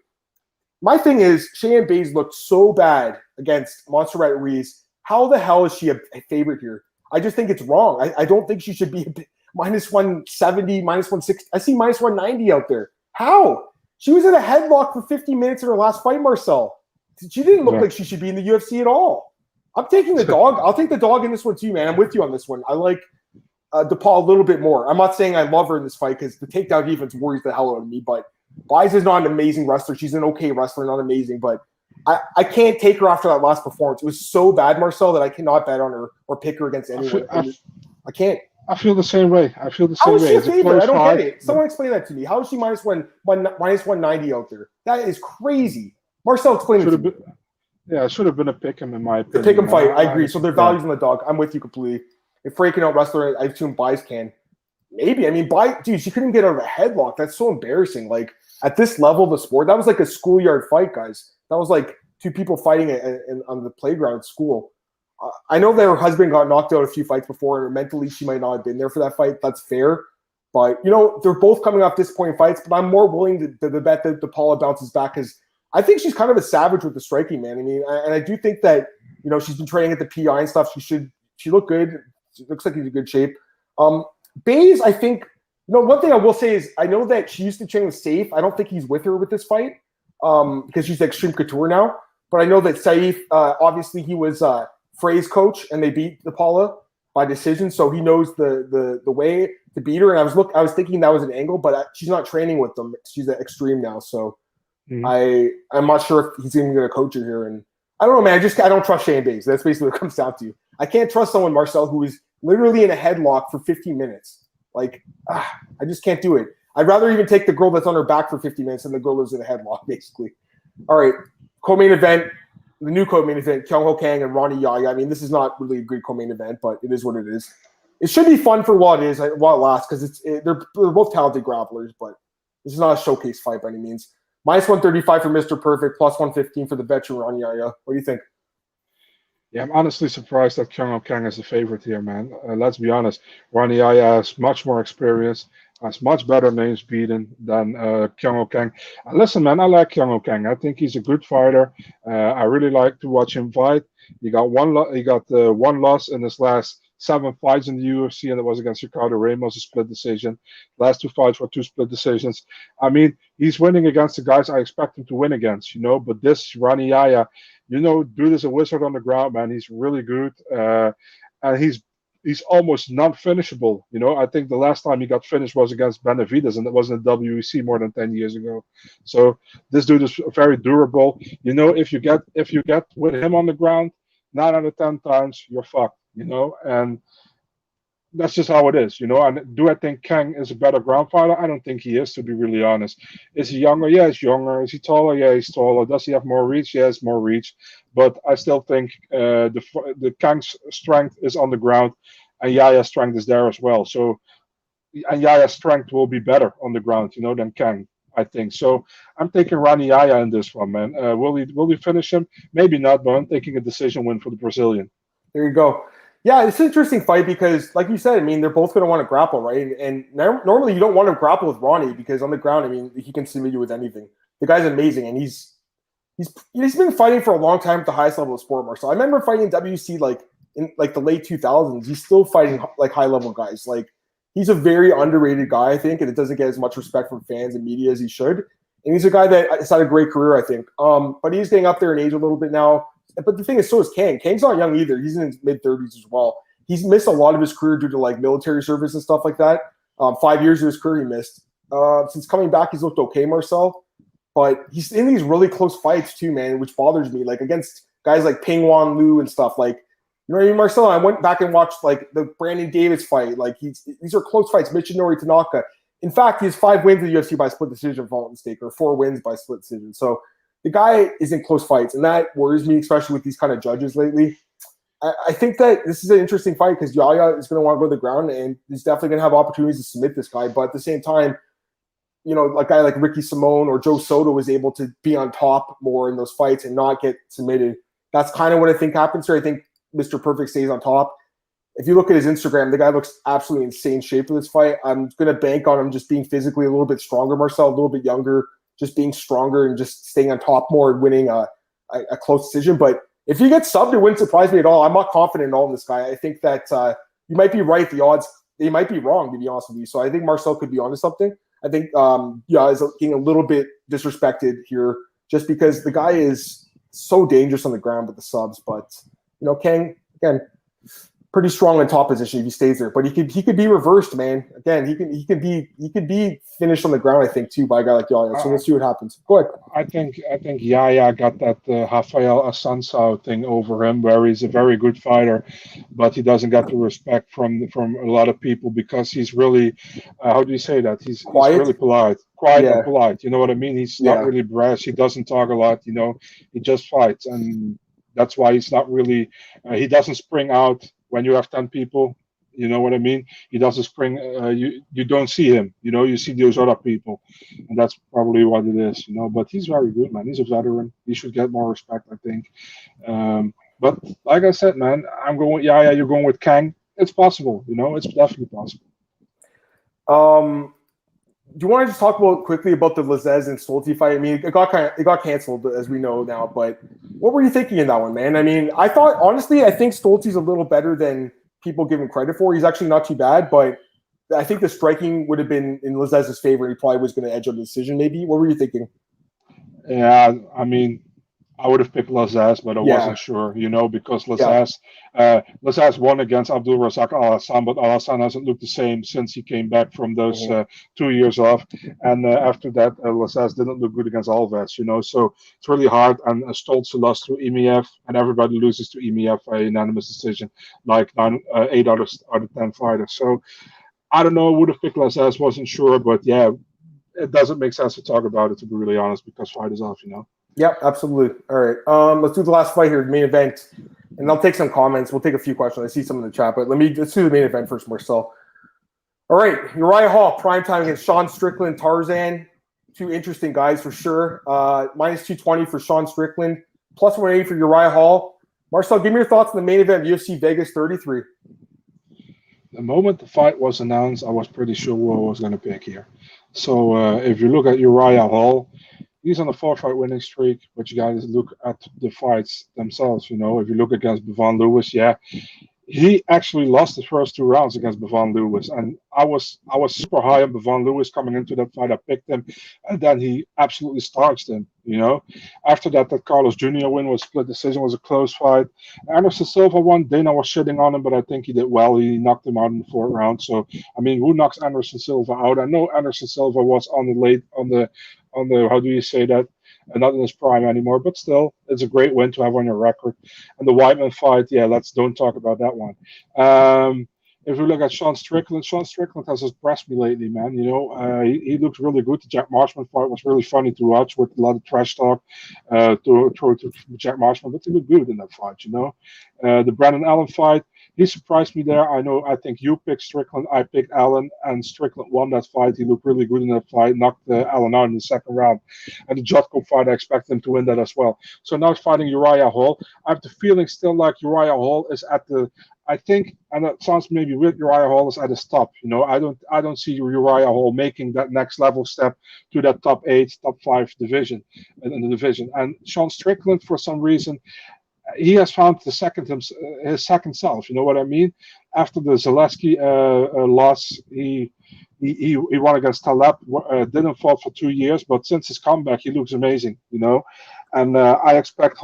My thing is, Cheyenne Bays looked so bad against Montserrat Ruiz. How the hell is she a favorite here? I just think it's wrong. I don't think she should be minus 170, minus 160. I see minus 190 out there. How? She was in a headlock for 50 minutes in her last fight, Marcel. She didn't look like she should be in the UFC at all. I'm taking the dog. I'll take the dog in this one too, man. I'm with you on this one. I like DePaul a little bit more. I'm not saying I love her in this fight because the takedown defense worries the hell out of me, but Bays is not an amazing wrestler. She's an okay wrestler, not amazing, but I can't take her after that last performance. It was so bad, Marcel, that I cannot bet on her or pick her against anyone. I can't. I feel the same way. How is she a favorite? I don't get it. Someone explain that to me. How is she minus 190 out there? That is crazy. Marcel, explain it to me. Yeah, it should have been a pick'em in my opinion. The pick'em fight, I agree. So their values on the dog. I'm with you completely. If Fray can out wrestle her, I assume Bays can. Maybe. Dude, she couldn't get out of a headlock. That's so embarrassing. Like at this level of the sport, that was like a schoolyard fight, guys. That was like two people fighting on the playground at school. I know that her husband got knocked out a few fights before, and mentally she might not have been there for that fight. That's fair. But, they're both coming off disappointing fights, but I'm more willing to bet that DePaula bounces back because I think she's kind of a savage with the striking, man. And I do think that, she's been training at the PI and stuff. She looked good. She looks like she's in good shape. Bays, I think, one thing I will say is I know that she used to train with Saif. I don't think he's with her with this fight because she's Extreme Couture now. But I know that Saif, obviously he was Fray's coach and they beat DePaula. by decision, so he knows the way to beat her. And I was thinking that was an angle, but she's not training with them. She's at Extreme now, so I'm not sure if he's even going to coach her here. And I don't know, man. I don't trust Shane Bates. That's basically what it comes down to. I can't trust someone, Marcel, who is literally in a headlock for 15 minutes. Like, I just can't do it. I'd rather even take the girl that's on her back for 50 minutes than the girl who's in a headlock, basically. All right, co-main event. The new co-main event, Kyung Ho Kang and Ronnie Yaya. I mean, this is not really a good co-main event, but it is what it is. It should be fun for what it is, while it lasts, because they're both talented grapplers, but this is not a showcase fight by any means. Minus 135 for Mr. Perfect, plus 115 for the veteran Ronnie Yaya. What do you think? Yeah, I'm honestly surprised that Kyung Ho Kang is the favorite here, man. Let's be honest. Ronnie Yaya has much more experience, has much better names beaten than Kyung Ho Kang. Listen, man, I like Kyung Ho Kang. I think he's a good fighter. I really like to watch him fight. He got one loss in his last 7 fights in the UFC, and it was against Ricardo Ramos, a split decision. Last 2 fights were 2 split decisions. I mean, he's winning against the guys I expect him to win against, But this Ronnie Yaya, dude is a wizard on the ground, man. He's really good, and he's almost non-finishable. I think the last time he got finished was against Benavidez, and it was in the WEC more than 10 years ago. So this dude is very durable. If you get with him on the ground, 9 out of 10 times you're fucked. And that's just how it is. And do I think Kang is a better ground fighter? I don't think he is, to be really honest. Is he younger? Yeah, he's younger. Is he taller? Yeah, he's taller. Does he have more reach? Yeah, he has more reach. But I still think the Kang's strength is on the ground, and Yaya's strength is there as well. So, and Yaya's strength will be better on the ground, than Kang, I think. So I'm taking Ronnie Yaya in this one, man. Will he finish him? Maybe not, but I'm taking a decision win for the Brazilian. There you go. Yeah, it's an interesting fight because, like you said, I mean, they're both going to want to grapple, right? And normally you don't want to grapple with Ronnie because on the ground, I mean, he can submit you with anything. The guy's amazing, and he's been fighting for a long time at the highest level of sport, Marcel. I remember fighting WC in the late 2000s. He's still fighting like high level guys. Like, he's a very underrated guy, I think, and it doesn't get as much respect from fans and media as he should. And he's a guy that has had a great career, I think. But he's getting up there in age a little bit now. But the thing is, so is Kang. Kang's not young either. He's in his mid-30s as well. He's missed a lot of his career due to military service and stuff like that. 5 years of his career he missed. Since coming back, he's looked okay, Marcel. But he's in these really close fights too, man, which bothers me. Like against guys like Ping Wan Lu and stuff. Like, you know what I mean, Marcel? I went back and watched the Brandon Davis fight. Like these are close fights. Michinori Tanaka. In fact, he has 5 wins in the UFC by split decision, if I'm not mistaken, or 4 wins by split decision. So the guy is in close fights, and that worries me, especially with these kind of judges lately. I think that this is an interesting fight because Yaya is going to want to go to the ground, and he's definitely going to have opportunities to submit this guy. But at the same time, a guy like Ricky Simone or Joe Soto was able to be on top more in those fights and not get submitted. That's kind of what I think happens here. I think Mr. Perfect stays on top. If you look at his Instagram, the guy looks absolutely insane shape for this fight. I'm going to bank on him just being physically a little bit stronger, Marcel, a little bit younger, just being stronger and just staying on top more and winning a close decision. But if he gets subbed, it wouldn't surprise me at all. I'm not confident at all in this guy. I think that you might be right. The odds, they might be wrong, to be honest with you. So I think Marcel could be onto something. I think is getting a little bit disrespected here just because the guy is so dangerous on the ground with the subs. But, Kang, again, pretty strong in top position if he stays there. But he could be reversed, man. Again, he could be finished on the ground, I think, too, by a guy like Yaya. So we'll see what happens. Go ahead. I think Yaya got that Rafael Assunção thing over him, where he's a very good fighter, but he doesn't get the respect from a lot of people because he's really how do you say that? He's really polite. And polite. You know what I mean? He's not really brash. He doesn't talk a lot. He just fights, and that's why he's not really. He doesn't spring out when you have 10 people. You know what I mean? He doesn't spring. You don't see him. You see those other people, and that's probably what it is. But he's very good, man. He's a veteran. He should get more respect, I think. But like I said, man, I'm going with Yaya. You're going with Kang. It's possible. It's definitely possible. Do you want to just talk quickly about the Lazzez and Stoltze fight? I mean, it got canceled, as we know now. But what were you thinking in that one, man? I mean, I think Stoltze's a little better than people give him credit for. He's actually not too bad, but I think the striking would have been in Lazzez's favor. He probably was going to edge on the decision, maybe. What were you thinking? Yeah, I mean, I would have picked Lazzez, but I wasn't sure, because Lazzez won against Abdul Razak Al Hassan, but Al Hassan hasn't looked the same since he came back from those 2 years off. And after that, Lazzez didn't look good against Alves, so it's really hard. And Stoltze lost to EMF, and everybody loses to EMF by unanimous decision, like 8 out of 10 fighters. So I don't know, I would have picked Lazzez, wasn't sure, but yeah, it doesn't make sense to talk about it, to be really honest, because fight is off, Yep, absolutely. All right, let's do the last fight here, the main event, and I'll take some comments. We'll take a few questions. I see some in the chat, but let's do the main event first, Marcel. All right, Uriah Hall, primetime against Sean Strickland, Tarzan. Two interesting guys for sure. Minus 220 for Sean Strickland, plus 180 for Uriah Hall. Marcel, give me your thoughts on the main event, UFC Vegas 33. The moment the fight was announced, I was pretty sure who I was going to pick here. So if you look at Uriah Hall, he's on a 4-fight winning streak, but you got to look at the fights themselves. If you look against Bevon Lewis, he actually lost the first 2 rounds against Bevon Lewis, and I was super high on Bevon Lewis coming into that fight. I picked him, and then he absolutely starched him. After that Carlos Jr. win was split decision, was a close fight. Anderson Silva won. Dana was shitting on him, but I think he did well. He knocked him out in the 4th round. So I mean, who knocks Anderson Silva out? I know Anderson Silva was on the how do you say that? Not in his prime anymore, but still, it's a great win to have on your record. And the Whiteman fight, don't talk about that one. If we look at Sean Strickland has impressed me lately, man. He looked really good. The Jack Marshman fight was really funny to watch with a lot of trash talk to Jack Marshman, but he looked good in that fight, The Brandon Allen fight, he surprised me there. I think you picked Strickland, I picked Allen, and Strickland won that fight. He looked really good in that fight, knocked Allen out in the 2nd round. And the Jotko fight, I expect him to win that as well. So now fighting Uriah Hall. I have the feeling still like Uriah Hall is at the, I think, and it sounds maybe weird, Uriah Hall is at a stop. I don't see Uriah Hall making that next level step to that top 8, top 5 division in the division. And Sean Strickland, for some reason, he has found his second self. You know what I mean? After the Zaleski loss, he won against Taleb. Didn't fall for 2 years, but since his comeback, he looks amazing. And I expect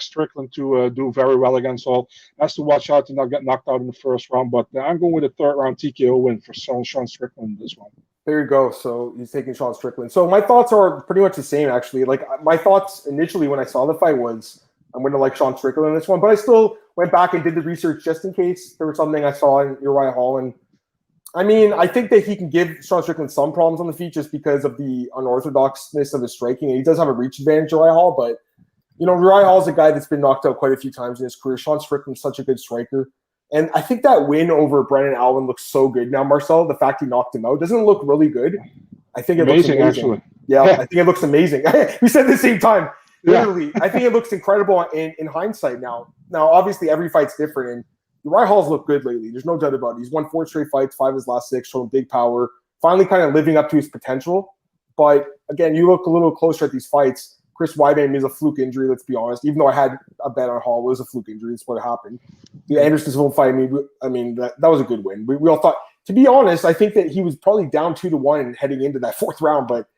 Strickland to do very well against Hall. Has to watch out to not get knocked out in the 1st round, but I'm going with a 3rd round TKO win for Sean Strickland this one. There you go. So he's taking Sean Strickland. So my thoughts are pretty much the same, actually. Like, my thoughts initially when I saw the fight was, I'm going to like Sean Strickland in this one, but I still went back and did the research just in case there was something I saw in Uriah Hall. And I mean, I think that he can give Sean Strickland some problems on the feet just because of the unorthodoxness of his striking. And he does have a reach advantage, Uriah Hall, but Uriah Hall is a guy that's been knocked out quite a few times in his career. Sean Strickland's such a good striker. And I think that win over Brendan Allen looks so good. Now, Marcel, the fact he knocked him out doesn't look really good. I think it looks amazing. Actually. Yeah, I think it looks amazing. We said at the same time. Literally, I think it looks incredible in hindsight now. Now, obviously, every fight's different, and Uriah Hall's looked good lately. There's no doubt about it. He's won 4 straight fights, 5 of his last 6, showing big power, finally kind of living up to his potential. But, again, you look a little closer at these fights. Chris Weidman is a fluke injury, let's be honest. Even though I had a bet on Hall, it was a fluke injury. That's what happened. The Anderson Silva fight, I mean that was a good win. We all thought, to be honest, I think that he was probably down 2-1 heading into that 4th round, but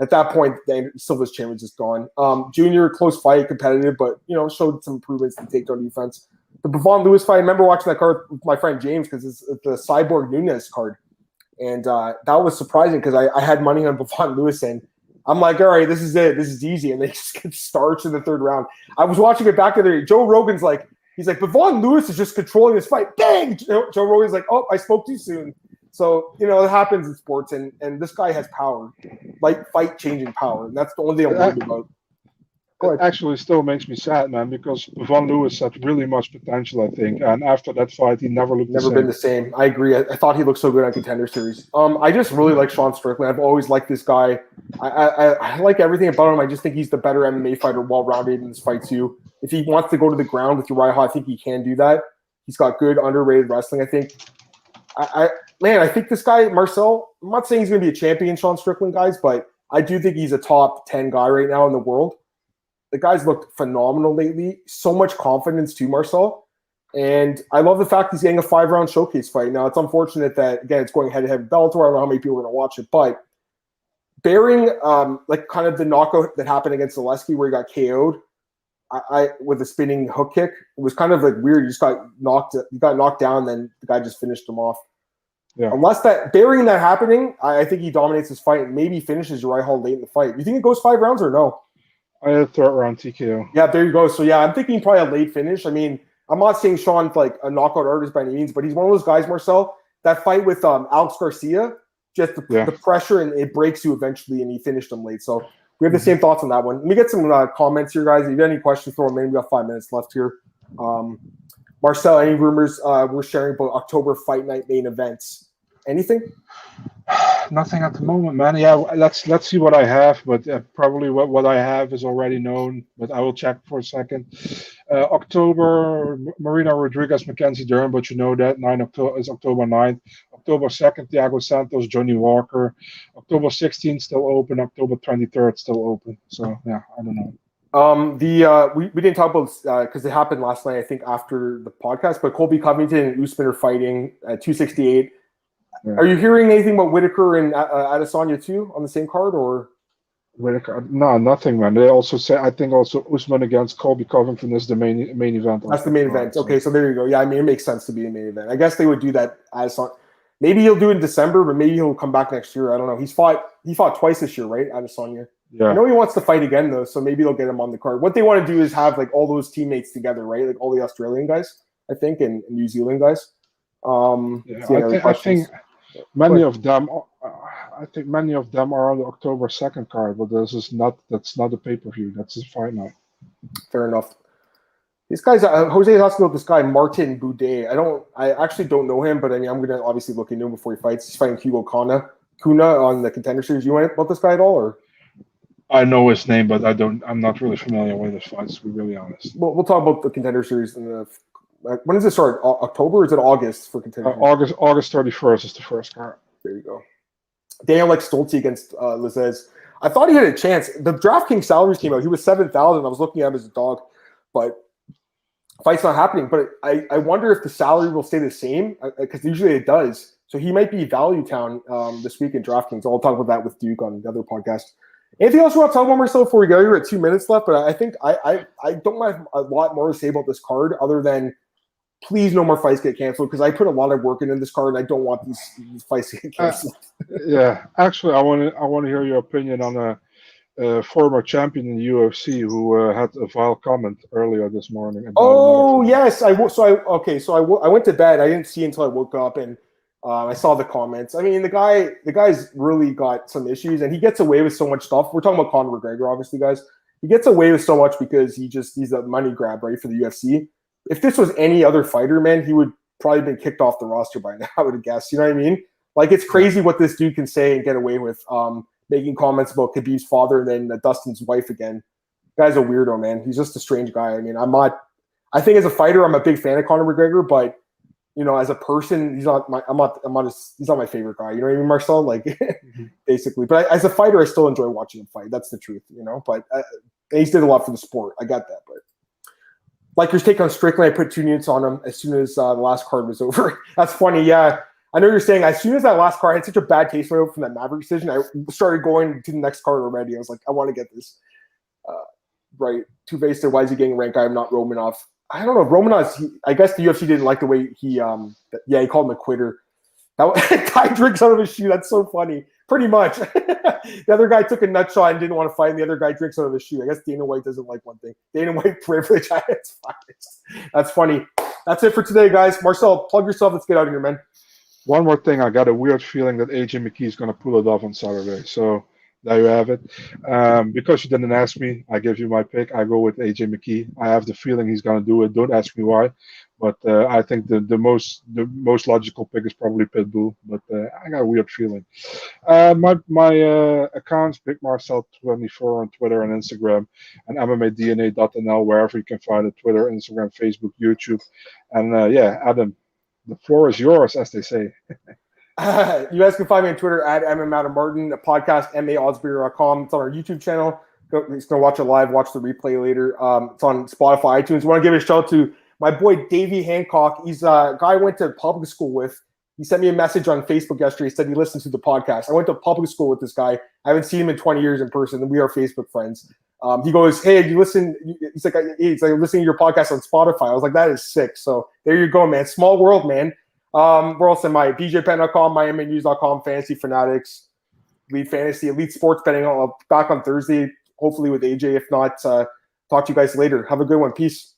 at that point, Silva's chain was just gone. Junior, close fight, competitive, but, showed some improvements in takedown defense. The Bevon Lewis fight, I remember watching that card with my friend James because it's the Cyborg Nunes card. And that was surprising because I had money on Bevon Lewis, and I'm like, all right, this is it. This is easy. And they just get starched in the 3rd round. I was watching it back the other day. Joe Rogan's like, he's like, Bevon Lewis is just controlling this fight. Bang! Joe Rogan's like, oh, I spoke too soon. So, it happens in sports, and this guy has power, like fight-changing power, and that's the only thing I'm worried about. It actually still makes me sad, man, because Bevon Lewis had really much potential, I think, and after that fight, he never looked the same. Never been the same. I agree. I thought he looked so good on Contender Series. I just really like Sean Strickland. I've always liked this guy. I like everything about him. I just think he's the better MMA fighter, well-rounded in this fight, too. If he wants to go to the ground with Uriah Hall, I think he can do that. He's got good, underrated wrestling, I think. I think this guy, Marcel, I'm not saying he's going to be a champion, Sean Strickland, guys, but I do think he's a top 10 guy right now in the world. The guy's looked phenomenal lately. So much confidence too, Marcel. And I love the fact he's getting a 5-round showcase fight. Now, it's unfortunate that, again, it's going head-to-head with Bellator. I don't know how many people are going to watch it, but bearing like kind of the knockout that happened against Zaleski where he got KO'd, I with a spinning hook kick, it was kind of like weird. You got knocked down, then the guy just finished him off. Yeah. Unless bearing that happening, I think he dominates this fight and maybe finishes Uriah Hall late in the fight. You think it goes 5 rounds or no? I had a third round TKO. Yeah, there you go. So yeah, I'm thinking probably a late finish. I mean, I'm not saying Sean's like a knockout artist by any means, but he's one of those guys, Marcel, that fight with Alex Garcia, just the pressure and it breaks you eventually, and he finished him late. So we have the same thoughts on that one. Let me get some comments here, guys. If you have any questions, throw them in. We got 5 minutes left here. Marcel, any rumors we're sharing about October fight night main events? Anything? Nothing at the moment, man. Yeah, let's see what I have, but probably what I have is already known. But I will check for a second. October, Marina Rodriguez, Mackenzie Dern, but you know that is October 9th. October 2nd, Thiago Santos, Johnny Walker. October 16th still open. October 23rd still open. So yeah, I don't know. We didn't talk about because it happened last night, I think after the podcast. But Colby Covington and Usman are fighting at 268. Yeah. Are you hearing anything about Whitaker and Adesanya too on the same card, or Whitaker? No, nothing, man. They also say I think also Usman against Colby Covington is the main event. That's the main event. Okay, so there you go. Yeah, I mean it makes sense to be a main event. I guess they would do that Adesanya. Maybe he'll do it in December, but maybe he'll come back next year. I don't know. He fought twice this year, right? Adesanya. Yeah. I know he wants to fight again though, so maybe they'll get him on the card. What they want to do is have like all those teammates together, right? Like all the Australian guys, I think, and New Zealand guys. I think many of them. I think many of them are on the October 2nd card, but that's not a pay-per-view. That's a fight night. Fair enough. These guys, Jose is asking about this guy Martin Boudet. I actually don't know him, but I mean, I'm gonna obviously look into him before he fights. He's fighting Hugo Kuna on the Contender Series. You know about this guy at all, or? I know his name, but I'm not really familiar with his fights. To be really honest. We'll talk about the Contender Series in the. When does it start? October or is it August for Contender? August 31st is the first card. There you go. Daniel likes Stoltze against Lazzez. I thought he had a chance. The DraftKings salaries came out. He was 7,000. I was looking at him as a dog, but fight's not happening. But I wonder if the salary will stay the same because usually it does. So he might be value town this week in DraftKings. I'll talk about that with Duke on the other podcast. Anything else you want to talk about, Marcel, before we go? You're at 2 minutes left, but I think I don't have a lot more to say about this card other than please no more fights get canceled because I put a lot of work into this card and I don't want these fights to get canceled. Yeah, actually, I want to hear your opinion on a former champion in the UFC who had a vile comment earlier this morning. Oh yes, I went to bed. I didn't see until I woke up and I saw the comments. I mean, the guy's really got some issues and he gets away with so much stuff. We're talking about Conor McGregor, obviously, guys. He gets away with so much because he's a money grab, right, for the UFC. If this was any other fighter, man, he would probably been kicked off the roster by now, I would guess. You know what I mean? Like, it's crazy what this dude can say and get away with, making comments about Khabib's father and then Dustin's wife again. The guy's a weirdo, man. He's just a strange guy. I mean, I think as a fighter, I'm a big fan of Conor McGregor, but you know, as a person, he's not my favorite guy. You know what I mean, Marcel? Like, basically. But as a fighter, I still enjoy watching him fight. That's the truth, you know. But he's did a lot for the sport. I got that. But like your take on Strickland, I put 2 units on him as soon as the last card was over. That's funny. Yeah, I know you're saying as soon as that last card, I had such a bad taste from that Maverick decision. I started going to the next card already. I was like, I want to get this right. Tuve said, why is he getting ranked? I'm not Romanov. I don't know. Romanov's, I guess the UFC didn't like the way he called him a quitter. That guy drinks out of his shoe. That's so funny. Pretty much. The other guy took a nut shot and didn't want to fight, and the other guy drinks out of his shoe. I guess Dana White doesn't like one thing. Dana White privilege. That's funny. That's it for today, guys. Marcel, plug yourself. Let's get out of here, man. One more thing. I got a weird feeling that AJ McKee is going to pull it off on Saturday. So there you have it. Because you didn't ask me, I give you my pick. I go with AJ McKee. I have the feeling he's going to do it. Don't ask me why. But I think the most logical pick is probably Pitbull. But I got a weird feeling. My accounts, Big Marcel24 on Twitter and Instagram, and MMADNA.nl, wherever you can find it, Twitter, Instagram, Facebook, YouTube. And Adam, the floor is yours, as they say. You guys can find me on Twitter at MMAdamMartin, the podcast, MAOddsBeer.com. It's on our YouTube channel. Just going to watch it live, watch the replay later. It's on Spotify, iTunes. I want to give a shout out to my boy Davey Hancock. He's a guy I went to public school with He sent me a message on Facebook yesterday. He said he listened to the podcast. I went to public school with this guy. I haven't seen him in 20 years in person, and we are Facebook friends. He goes, hey, you listen? He's like, I'm listening to your podcast on Spotify. I was like, that is sick. So there you go, man. Small world, man. Where else am I? BJPen.com, MMAnews.com, Fantasy Fanatics, Elite Fantasy, Elite Sports Betting. Back on Thursday, hopefully with AJ. If not, talk to you guys later. Have a good one. Peace.